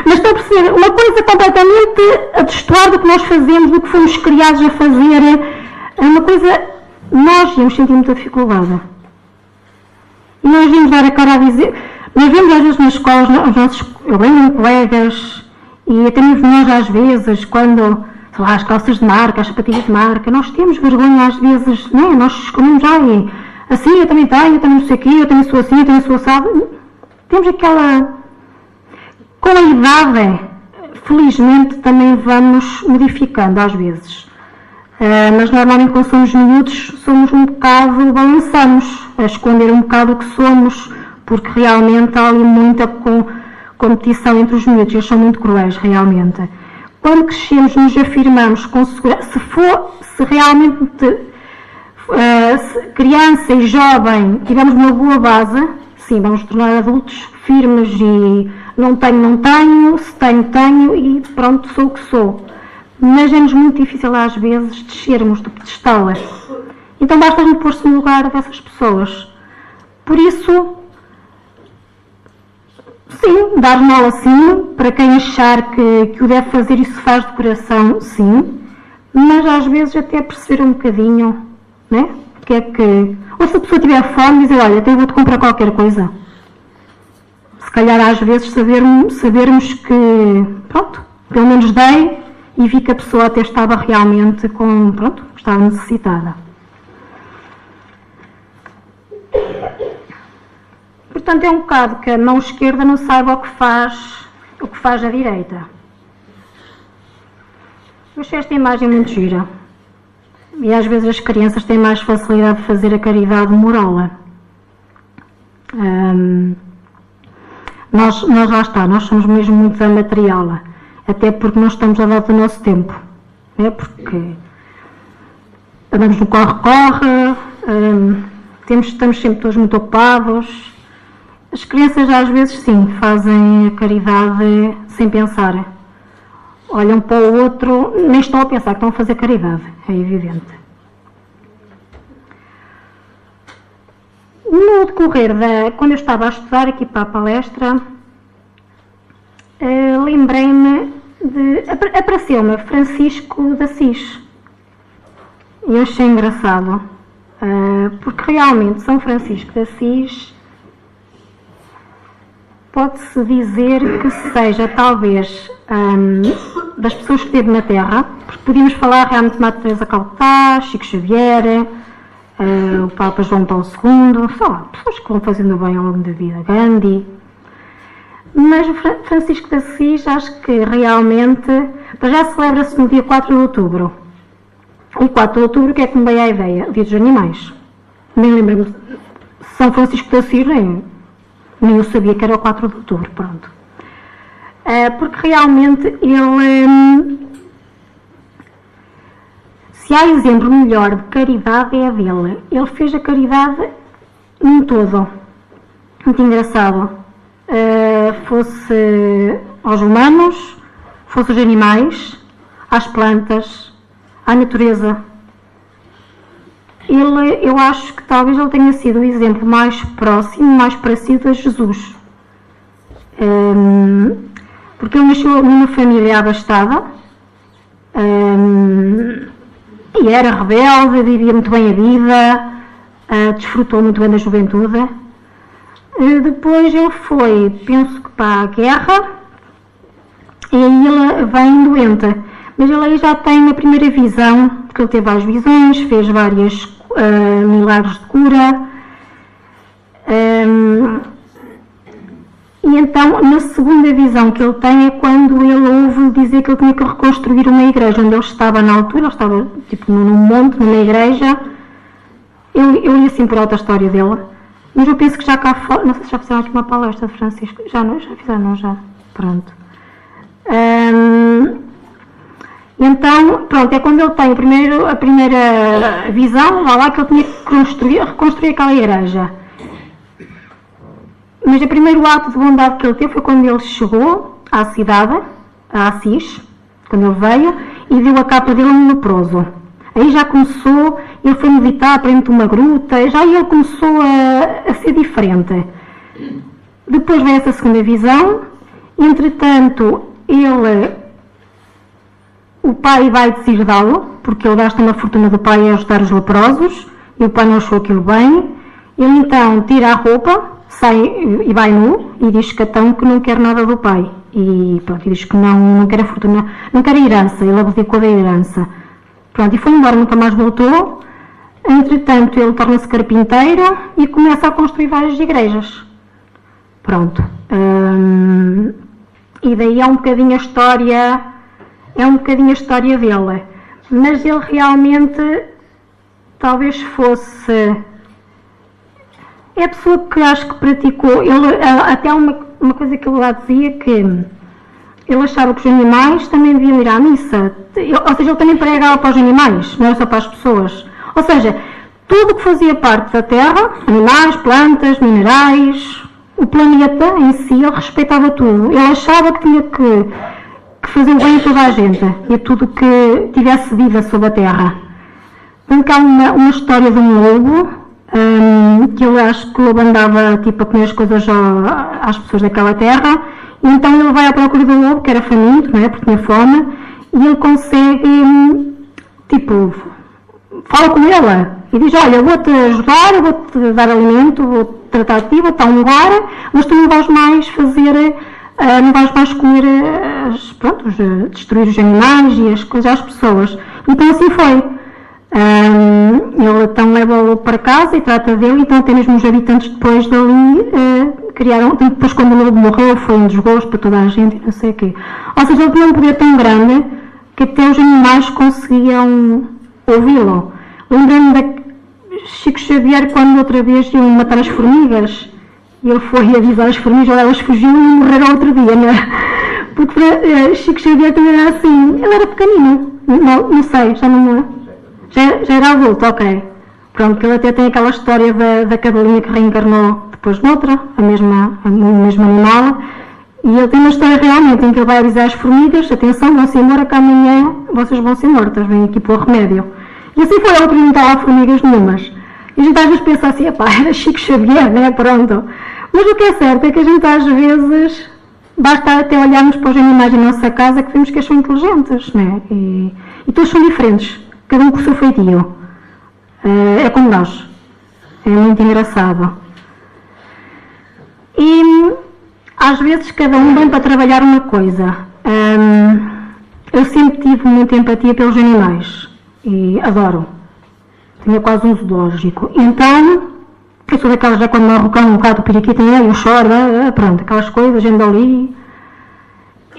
Mas estou a perceber, uma coisa completamente destoada do que nós fazemos, do que fomos criados a fazer. É uma coisa, nós íamos sentir muita dificuldade. E nós íamos dar a cara a dizer, nós vemos às vezes nas escolas, os nossos colegas, e até mesmo nós às vezes, quando, sei lá, as calças de marca, as sapatilhas de marca, nós temos vergonha às vezes, não é? Nós escondemos assim, eu também não sei o quê, eu também sou assim, eu também sou assado. Temos aquela, com a idade, felizmente também vamos modificando às vezes. Mas normalmente quando somos miúdos somos um bocado, balançamos a esconder um bocado o que somos, porque realmente há ali muita competição entre os miúdos, eles são muito cruéis realmente. Quando crescemos nos afirmamos com segurança, se realmente criança e jovem tivermos uma boa base, sim, vamos tornar adultos firmes e não tenho, se tenho e pronto, sou o que sou. Mas é-nos muito difícil às vezes descermos do pedestal. Então basta a gente pôr-se no lugar dessas pessoas. Por isso, sim, dar mal assim, para quem achar que o deve fazer e se faz de coração, sim. Mas às vezes até perceber um bocadinho, né? Que é que, ou se a pessoa tiver fome, dizer: olha, até vou-te comprar qualquer coisa. Se calhar às vezes sabermos que, pronto, pelo menos dei e vi que a pessoa até estava realmente estava necessitada. Portanto, é um bocado que a mão esquerda não saiba o que faz a direita. Eu achei esta imagem muito gira. E às vezes as crianças têm mais facilidade de fazer a caridade moral. Nós lá está, nós somos mesmo muito da material, até porque não estamos a dar do nosso tempo, porque andamos no corre-corre, estamos sempre todos muito ocupados. As crianças às vezes sim, fazem a caridade sem pensar. Olham para o outro, nem estão a pensar que estão a fazer caridade, é evidente. No decorrer quando eu estava a estudar aqui para a palestra, lembrei-me apareceu-me Francisco de Assis. E eu achei engraçado, porque realmente São Francisco de Assis pode-se dizer que seja talvez das pessoas que teve na Terra, porque podíamos falar realmente de Madre Teresa Calcutá, Chico Xavier, o Papa João Paulo II, sei lá, pessoas que vão fazendo bem ao longo da vida, Gandhi. Mas o Francisco de Assis, acho que realmente, já celebra-se no dia 4 de outubro. E 4 de outubro, o que é que me veio à ideia? Dia dos Animais. Nem lembro-me de São Francisco de Assis, nem eu sabia que era o 4 de outubro, pronto. Porque realmente ele, se há exemplo melhor de caridade é a dele. Ele fez a caridade num todo. Muito engraçado. Fosse aos humanos, fosse aos animais, às plantas, à natureza. Eu acho que talvez ele tenha sido o exemplo mais próximo, mais parecido a Jesus. Porque ele nasceu numa família abastada e era rebelde, vivia muito bem a vida, desfrutou muito bem da juventude. Depois ele foi, penso que para a guerra, e aí ele vem doente. Mas ele aí já tem a primeira visão, porque ele teve várias visões, fez vários milagres de cura. E então, na segunda visão que ele tem é quando ele ouve dizer que ele tinha que reconstruir uma igreja, onde ele estava na altura, ele estava tipo num monte, numa igreja. Eu li assim por alta a história dele. Mas eu penso que já cá fora, não sei se já fizeram aqui uma palestra de Francisco, já fizeram, já, pronto. Então, pronto, é quando ele tem a primeira visão, lá que ele tinha que reconstruir aquela igreja. Mas o primeiro ato de bondade que ele teve foi quando ele chegou à cidade, a Assis, quando ele veio, e viu a capa dele no leproso. Aí já começou, ele foi meditar para dentro de uma gruta, já ele começou a ser diferente. Depois veio essa segunda visão, entretanto, o pai vai deserdá-lo, porque ele gasta uma fortuna do pai a ajudar os leprosos, e o pai não achou aquilo bem. Ele então tira a roupa, sai e vai nu, e diz que não quer nada do pai. E pronto, e diz que não quer a fortuna, não quer a herança, ele abdicou da herança. Pronto, e foi embora, nunca mais voltou. Entretanto, ele torna-se carpinteiro e começa a construir várias igrejas. Pronto. E daí é um bocadinho a história dele. Mas ele realmente talvez fosse... É a pessoa que acho que praticou... Até uma coisa que ele lá dizia que... Ele achava que os animais também deviam ir à missa. Ou seja, ele também pregava para os animais, não era só para as pessoas. Ou seja, tudo que fazia parte da terra, animais, plantas, minerais, o planeta em si, ele respeitava tudo. Ele achava que tinha que fazer o bem a toda a gente e a tudo que tivesse vida sobre a terra. Então, há uma história de um lobo, que ele acho que o lobo andava tipo, a comer as coisas às pessoas daquela terra. E então ele vai à procura do lobo, que era faminto, não é? Porque tinha fome, e ele consegue, tipo, fala com ela e diz: olha, eu vou-te ajudar, eu vou-te dar alimento, vou-te tratar de ti, vou-te dar um lugar, mas tu não vais mais fazer, não vais mais comer, destruir os animais e as coisas às pessoas. Então assim foi. Ele então leva o lobo para casa e trata dele, então até mesmo os habitantes depois dali criaram, depois quando o lobo morreu foi um desgosto para toda a gente e não sei o quê. Ou seja, ele tinha um poder tão grande que até os animais conseguiam ouvi-lo. Lembrei-me de Chico Xavier quando outra vez iam matar as formigas e ele foi avisar as formigas, elas fugiram e morreram outro dia, não é? Porque Chico Xavier também era assim, ele era pequenino, não sei, já não me... Já era adulto, ok. Pronto, que ele até tem aquela história da cadelinha que reencarnou depois noutra, o mesmo animal. E ele tem uma história realmente em que ele vai avisar as formigas: atenção, vão-se embora que amanhã vocês vão ser mortas, vêm aqui para o remédio. E assim foi, ele perguntar a formigas nenhumas. E a gente às vezes pensa assim: era Chico Xavier, né? Pronto. Mas o que é certo é que a gente às vezes, basta até olharmos para os animais da nossa casa que vemos que eles são inteligentes, né? E todos são diferentes, cada um com o seu feitio. É como nós. É muito engraçado. E às vezes cada um vem para trabalhar uma coisa. Eu sempre tive muita empatia pelos animais e adoro. Tinha quase um zoológico. Então, eu sou daquelas já quando morre o cão, um bocado do periquito, eu choro, pronto, aquelas coisas, ando ali.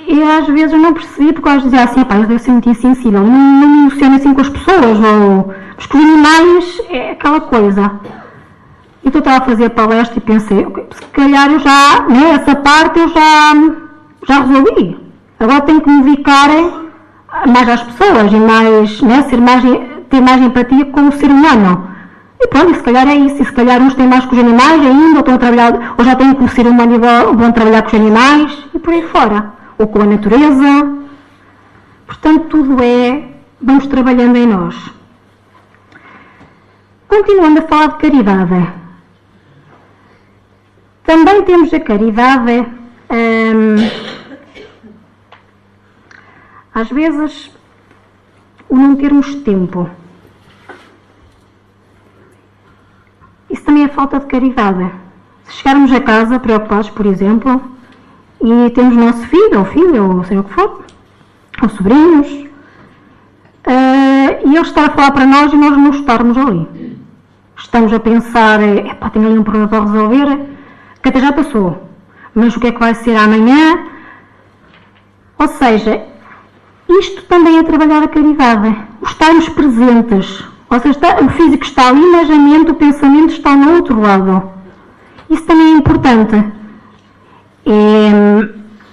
E às vezes eu não percebi, porque elas diziam assim: eu devo ser muito insensível, não me emociono assim com as pessoas, mas com os animais é aquela coisa. Então eu estava a fazer a palestra e pensei: se calhar eu já, né, essa parte eu já resolvi. Agora tenho que me dedicar mais às pessoas e mais, né, ter mais empatia com o ser humano. E pronto, e se calhar é isso. E se calhar uns têm mais com os animais ainda, ou estão a trabalhar, ou já têm com o ser humano e vão trabalhar com os animais, e por aí fora. Ou com a natureza. Portanto, tudo vamos trabalhando em nós. Continuando a falar de caridade. Também temos a caridade, às vezes, o não termos tempo. Isso também é falta de caridade. Se chegarmos a casa preocupados, por exemplo, e temos o nosso filho, ou seja o que for, ou sobrinhos, e ele está a falar para nós e nós não estarmos ali. Estamos a pensar: tenho ali um problema para resolver, que até já passou, mas o que é que vai ser amanhã? Ou seja, isto também é trabalhar a caridade, o estarmos presentes. Ou seja, o físico está ali, mas a mente, o pensamento está no outro lado. Isso também é importante.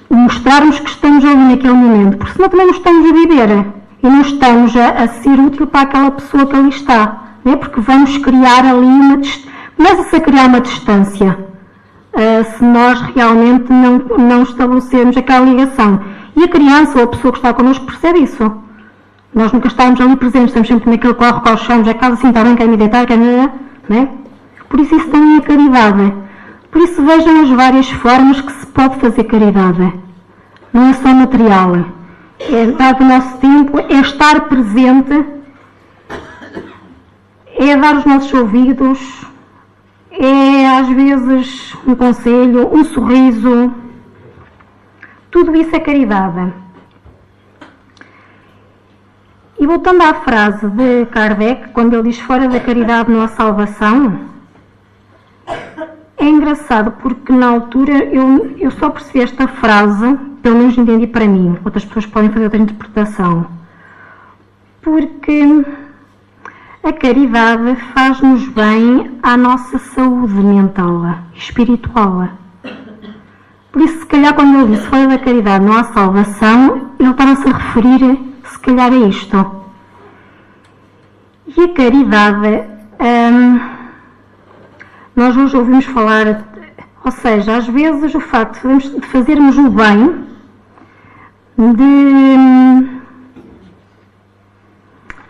Mostrarmos que estamos ali naquele momento, porque senão também não estamos a viver e não estamos a ser útil para aquela pessoa que ali está, né? Porque vamos criar ali começa-se a criar uma distância se nós realmente não estabelecermos aquela ligação. E a criança ou a pessoa que está connosco percebe isso. Nós nunca estamos ali presentes, estamos sempre naquele corre, chegamos a casa assim: está bem, quer me deitar, né? Por isso também é caridade. Por isso vejam as várias formas que se pode fazer caridade. Não é só material. É dar o nosso tempo, é estar presente, é dar os nossos ouvidos, é às vezes um conselho, um sorriso. Tudo isso é caridade. E voltando à frase de Kardec, quando ele diz: fora da caridade não há salvação, é engraçado porque na altura eu só percebi esta frase, pelo menos entendi para mim, outras pessoas podem fazer outra interpretação, porque a caridade faz-nos bem à nossa saúde mental e espiritual. Por isso, se calhar, quando ele disse fora da caridade não há salvação, ele estava-se a referir, se calhar, a isto. E a caridade, nós hoje ouvimos falar, ou seja, às vezes o facto de fazermos o bem, de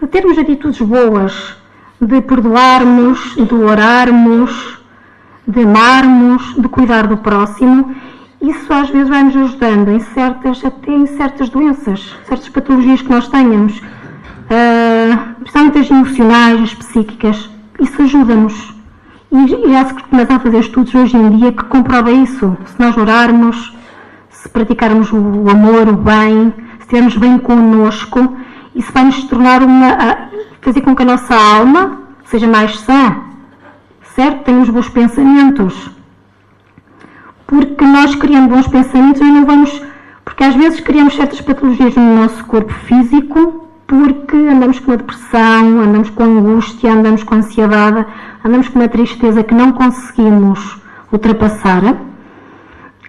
termos atitudes boas, de perdoarmos, de orarmos, de amarmos, de cuidar do próximo, isso às vezes vai nos ajudando até em certas doenças, certas patologias que nós tenhamos, principalmente as emocionais, as psíquicas. Isso ajuda-nos. E já se começam a fazer estudos hoje em dia que comprova isso. Se nós orarmos, se praticarmos o amor, o bem, se estivermos bem connosco, isso vai nos tornar fazer com que a nossa alma seja mais sã, certo? Tenhamos bons pensamentos. Porque nós criando bons pensamentos e não vamos... Porque às vezes criamos certas patologias no nosso corpo físico porque andamos com uma depressão, andamos com angústia, andamos com ansiedade, andamos com uma tristeza que não conseguimos ultrapassar.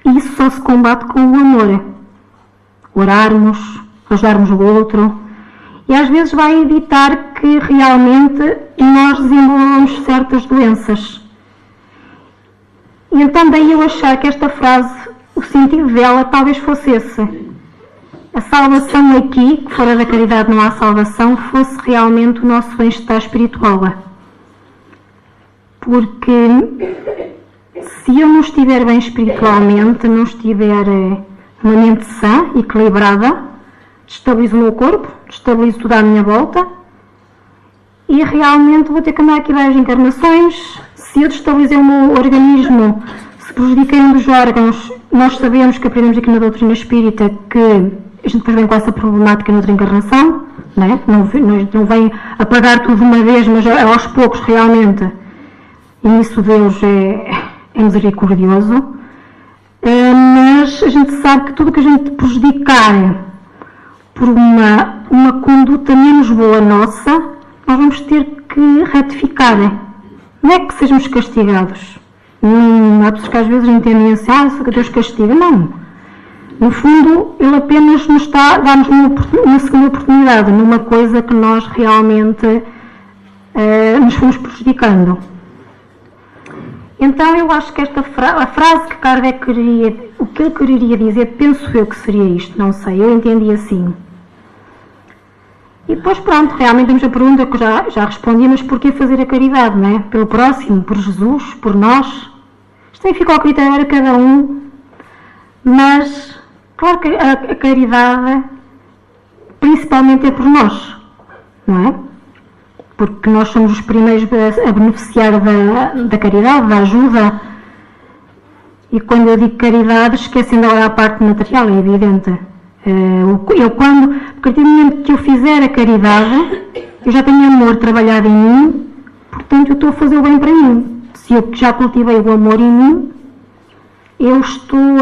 E isso só se combate com o amor. Orarmos, ajudarmos o outro. e às vezes vai evitar que realmente nós desenvolvamos certas doenças. E então daí eu achar que esta frase, o sentido dela talvez fosse esse. A salvação aqui, que fora da caridade não há salvação, fosse realmente o nosso bem-estar espiritual. Porque se eu não estiver bem espiritualmente, não estiver uma mente sã, equilibrada, destabilizo o meu corpo, destabilizo tudo à minha volta e realmente vou ter que andar aqui várias encarnações. Se eu destabilizei o meu organismo, se prejudiquei um dos órgãos, nós sabemos que aprendemos aqui na doutrina espírita que a gente depois vem com essa problemática noutra encarnação, não vem apagar tudo de uma vez, mas aos poucos realmente. E nisso Deus é misericordioso. Mas a gente sabe que tudo que a gente prejudicar por uma conduta menos boa nossa, nós vamos ter que retificar. Não é que sejamos castigados. Há pessoas que às vezes entendem assim, só que Deus castiga. Não. No fundo, Ele apenas nos está a dar-nos uma segunda oportunidade, numa coisa que nós realmente nos fomos prejudicando. Então eu acho que a frase que Kardec queria, o que ele queria dizer, penso eu que seria isto, não sei, eu entendi assim. E depois pronto, realmente temos a pergunta que já respondi, mas porquê fazer a caridade, não é? Pelo próximo, por Jesus, por nós? Isto aí fica ao critério de cada um, mas claro que a caridade principalmente é por nós, não é? Porque nós somos os primeiros a beneficiar da caridade, da ajuda. E quando eu digo caridade, esquecendo agora a parte material, é evidente. Porque a partir do momento que eu fizer a caridade, eu já tenho amor trabalhado em mim, portanto eu estou a fazer o bem para mim. Se eu já cultivei o amor em mim, eu estou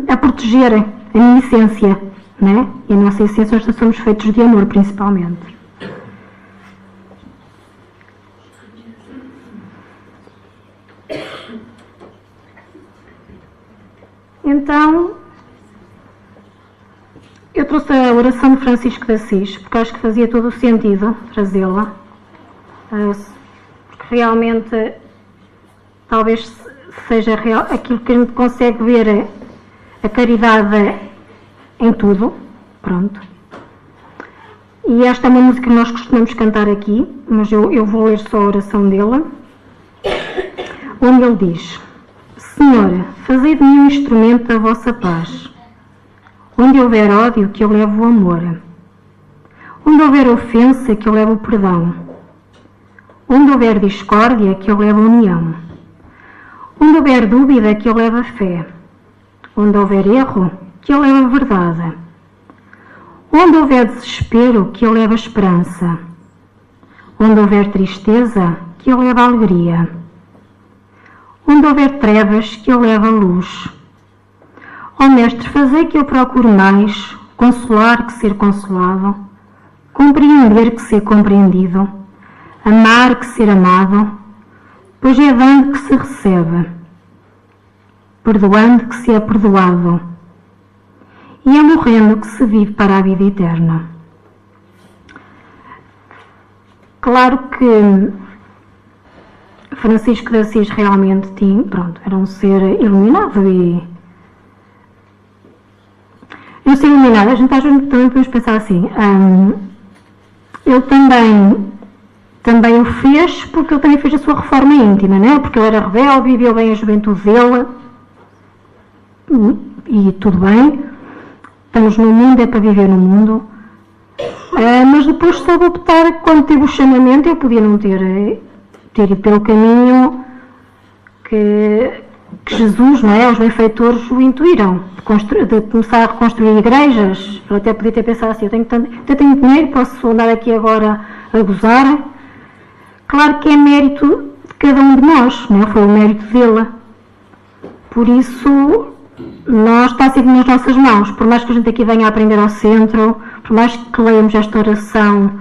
a proteger a minha essência, né? E a nossa essência, nós somos feitos de amor, principalmente. Então, eu trouxe a oração de Francisco de Assis, porque acho que fazia todo o sentido trazê-la, porque realmente talvez seja aquilo que a gente consegue ver, a caridade em tudo, pronto. E esta é uma música que nós costumamos cantar aqui, mas eu vou ler só a oração dele, onde ele diz: Senhora, fazei de mim um instrumento da vossa paz. Onde houver ódio, que eu levo o amor. Onde houver ofensa, que eu levo o perdão. Onde houver discórdia, que eu levo a união. Onde houver dúvida, que eu levo a fé. Onde houver erro, que eu levo a verdade. Onde houver desespero, que eu levo a esperança. Onde houver tristeza, que eu levo a alegria. Onde houver trevas, que eu levo a luz. Ó Mestre, fazei que eu procure mais consolar que ser consolado, compreender que ser compreendido, amar que ser amado, pois é dando que se recebe, perdoando que se é perdoado, e é morrendo que se vive para a vida eterna. Claro que Francisco de Assis realmente era um ser iluminado um ser iluminado. A gente às vezes também podemos pensar assim, ele também o fez porque ele também fez a sua reforma íntima, não é? Porque ele era rebelde, viveu bem a juventude dele, e tudo bem, estamos no mundo, é para viver no mundo, mas depois soube optar, quando teve o chamamento, eu podia não ter ido pelo caminho que Jesus, não é? Os benfeitores o intuíram, de começar a reconstruir igrejas. Ele até podia ter pensado assim, eu tenho dinheiro, posso andar aqui agora a gozar. Claro que é mérito de cada um de nós, não é? Foi o mérito dele. Por isso, está sempre nas nossas mãos. Por mais que a gente aqui venha a aprender ao centro, por mais que leiamos esta oração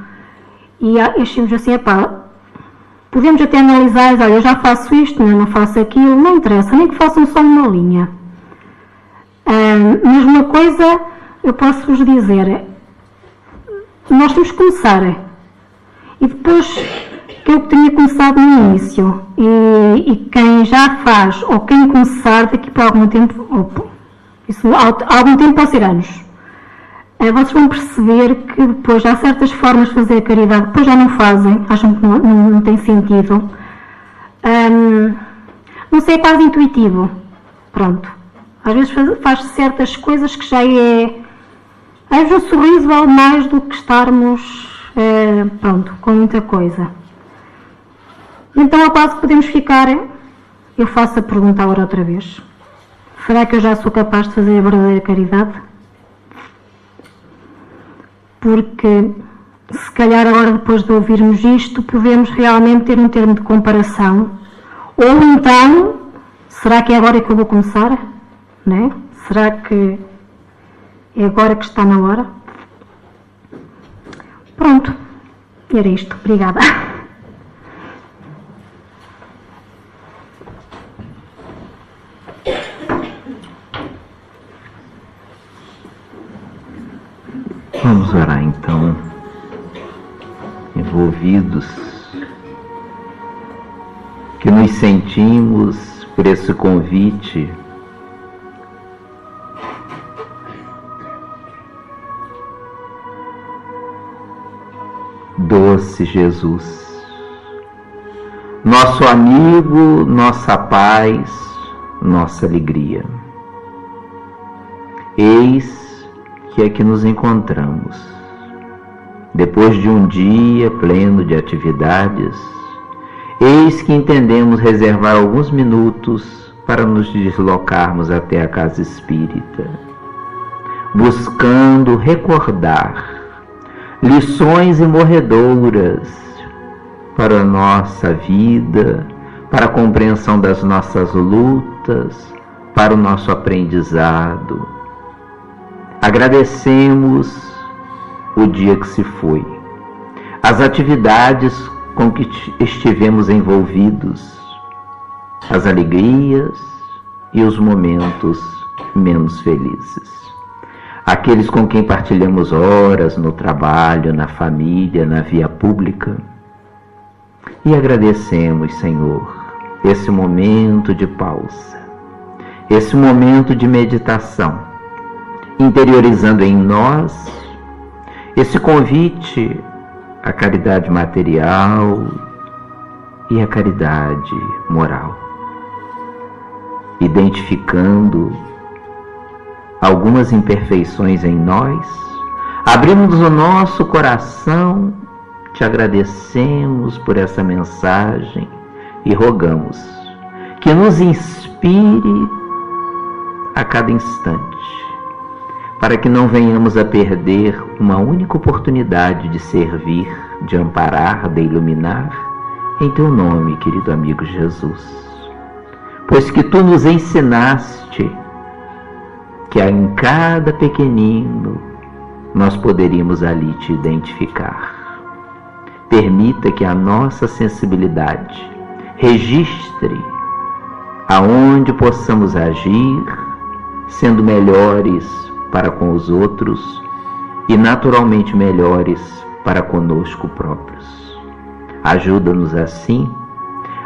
e achemos assim, podemos até analisar, olha, eu já faço isto, não faço aquilo, não interessa, nem que façam só uma linha. Mas uma coisa eu posso vos dizer, nós temos que começar. E depois que eu tinha começado no início, e quem já faz, ou quem começar daqui para algum tempo, isso algum tempo pode ser anos, vocês vão perceber que depois há certas formas de fazer a caridade, depois já não fazem, acham que não tem sentido. Não sei, é quase intuitivo. Pronto. Às vezes faz certas coisas que já é... Às vezes o sorriso vale mais do que estarmos, pronto, com muita coisa. Então, ao quase que podemos ficar, eu faço a pergunta agora outra vez. Será que eu já sou capaz de fazer a verdadeira caridade? Porque, se calhar agora depois de ouvirmos isto, podemos realmente ter um termo de comparação. Ou então, será que é agora que eu vou começar? Né? Será que é agora que está na hora? Pronto, era isto. Obrigada. Vamos orar então, envolvidos, que nos sentimos por esse convite doce Jesus, nosso amigo, nossa paz, nossa alegria. Eis que aqui nos encontramos, depois de um dia pleno de atividades, eis que entendemos reservar alguns minutos para nos deslocarmos até a casa espírita, buscando recordar lições imorredoras para a nossa vida, para a compreensão das nossas lutas, para o nosso aprendizado. Agradecemos o dia que se foi, as atividades com que estivemos envolvidos, as alegrias e os momentos menos felizes. Aqueles com quem partilhamos horas no trabalho, na família, na via pública. E agradecemos, Senhor, esse momento de pausa, esse momento de meditação, interiorizando em nós esse convite à caridade material e à caridade moral, identificando algumas imperfeições em nós, abrimos o nosso coração, te agradecemos por essa mensagem e rogamos que nos inspire a cada instante, para que não venhamos a perder uma única oportunidade de servir, de amparar, de iluminar, em teu nome, querido amigo Jesus. Pois que tu nos ensinaste que em cada pequenino nós poderíamos ali te identificar. Permita que a nossa sensibilidade registre aonde possamos agir, sendo melhores para com os outros e naturalmente melhores para conosco próprios. Ajuda-nos assim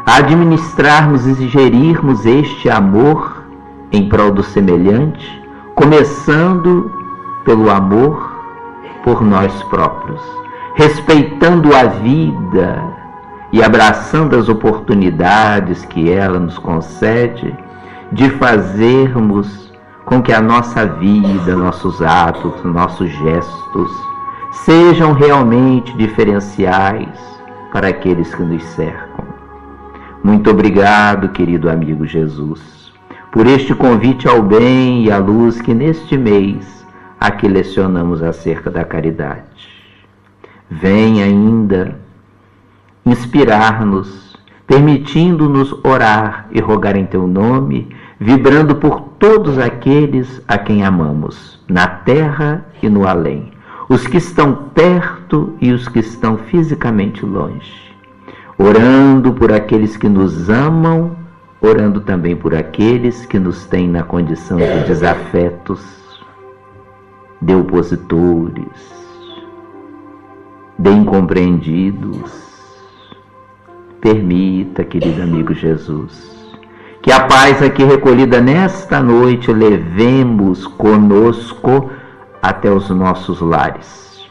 a administrarmos e gerirmos este amor em prol do semelhante, começando pelo amor por nós próprios, respeitando a vida e abraçando as oportunidades que ela nos concede de fazermos com que a nossa vida, nossos atos, nossos gestos sejam realmente diferenciais para aqueles que nos cercam. Muito obrigado, querido amigo Jesus, por este convite ao bem e à luz que neste mês aqui lecionamos acerca da caridade. Vem ainda inspirar-nos, permitindo-nos orar e rogar em teu nome, vibrando por todos aqueles a quem amamos, na terra e no além, os que estão perto e os que estão fisicamente longe. Orando por aqueles que nos amam, orando também por aqueles que nos têm na condição de desafetos, de opositores, de incompreendidos. Permita, querido amigo Jesus, que a paz aqui recolhida nesta noite levemos conosco até os nossos lares,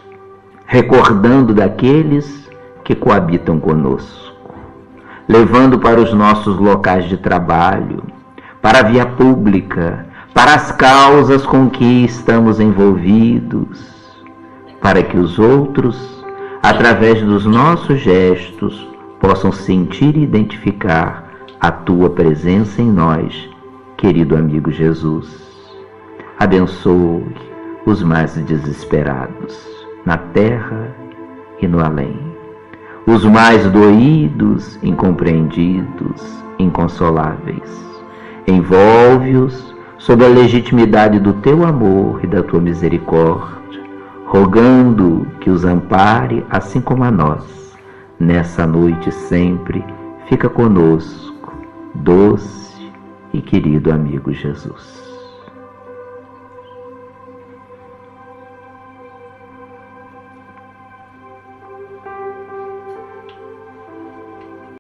recordando daqueles que coabitam conosco, levando para os nossos locais de trabalho, para a via pública, para as causas com que estamos envolvidos, para que os outros, através dos nossos gestos, possam sentir e identificar a Tua presença em nós, querido amigo Jesus. Abençoe os mais desesperados, na terra e no além, os mais doídos, incompreendidos, inconsoláveis. Envolve-os sob a legitimidade do Teu amor e da Tua misericórdia, rogando que os ampare, assim como a nós. Nessa noite sempre, fica conosco, doce e querido amigo Jesus.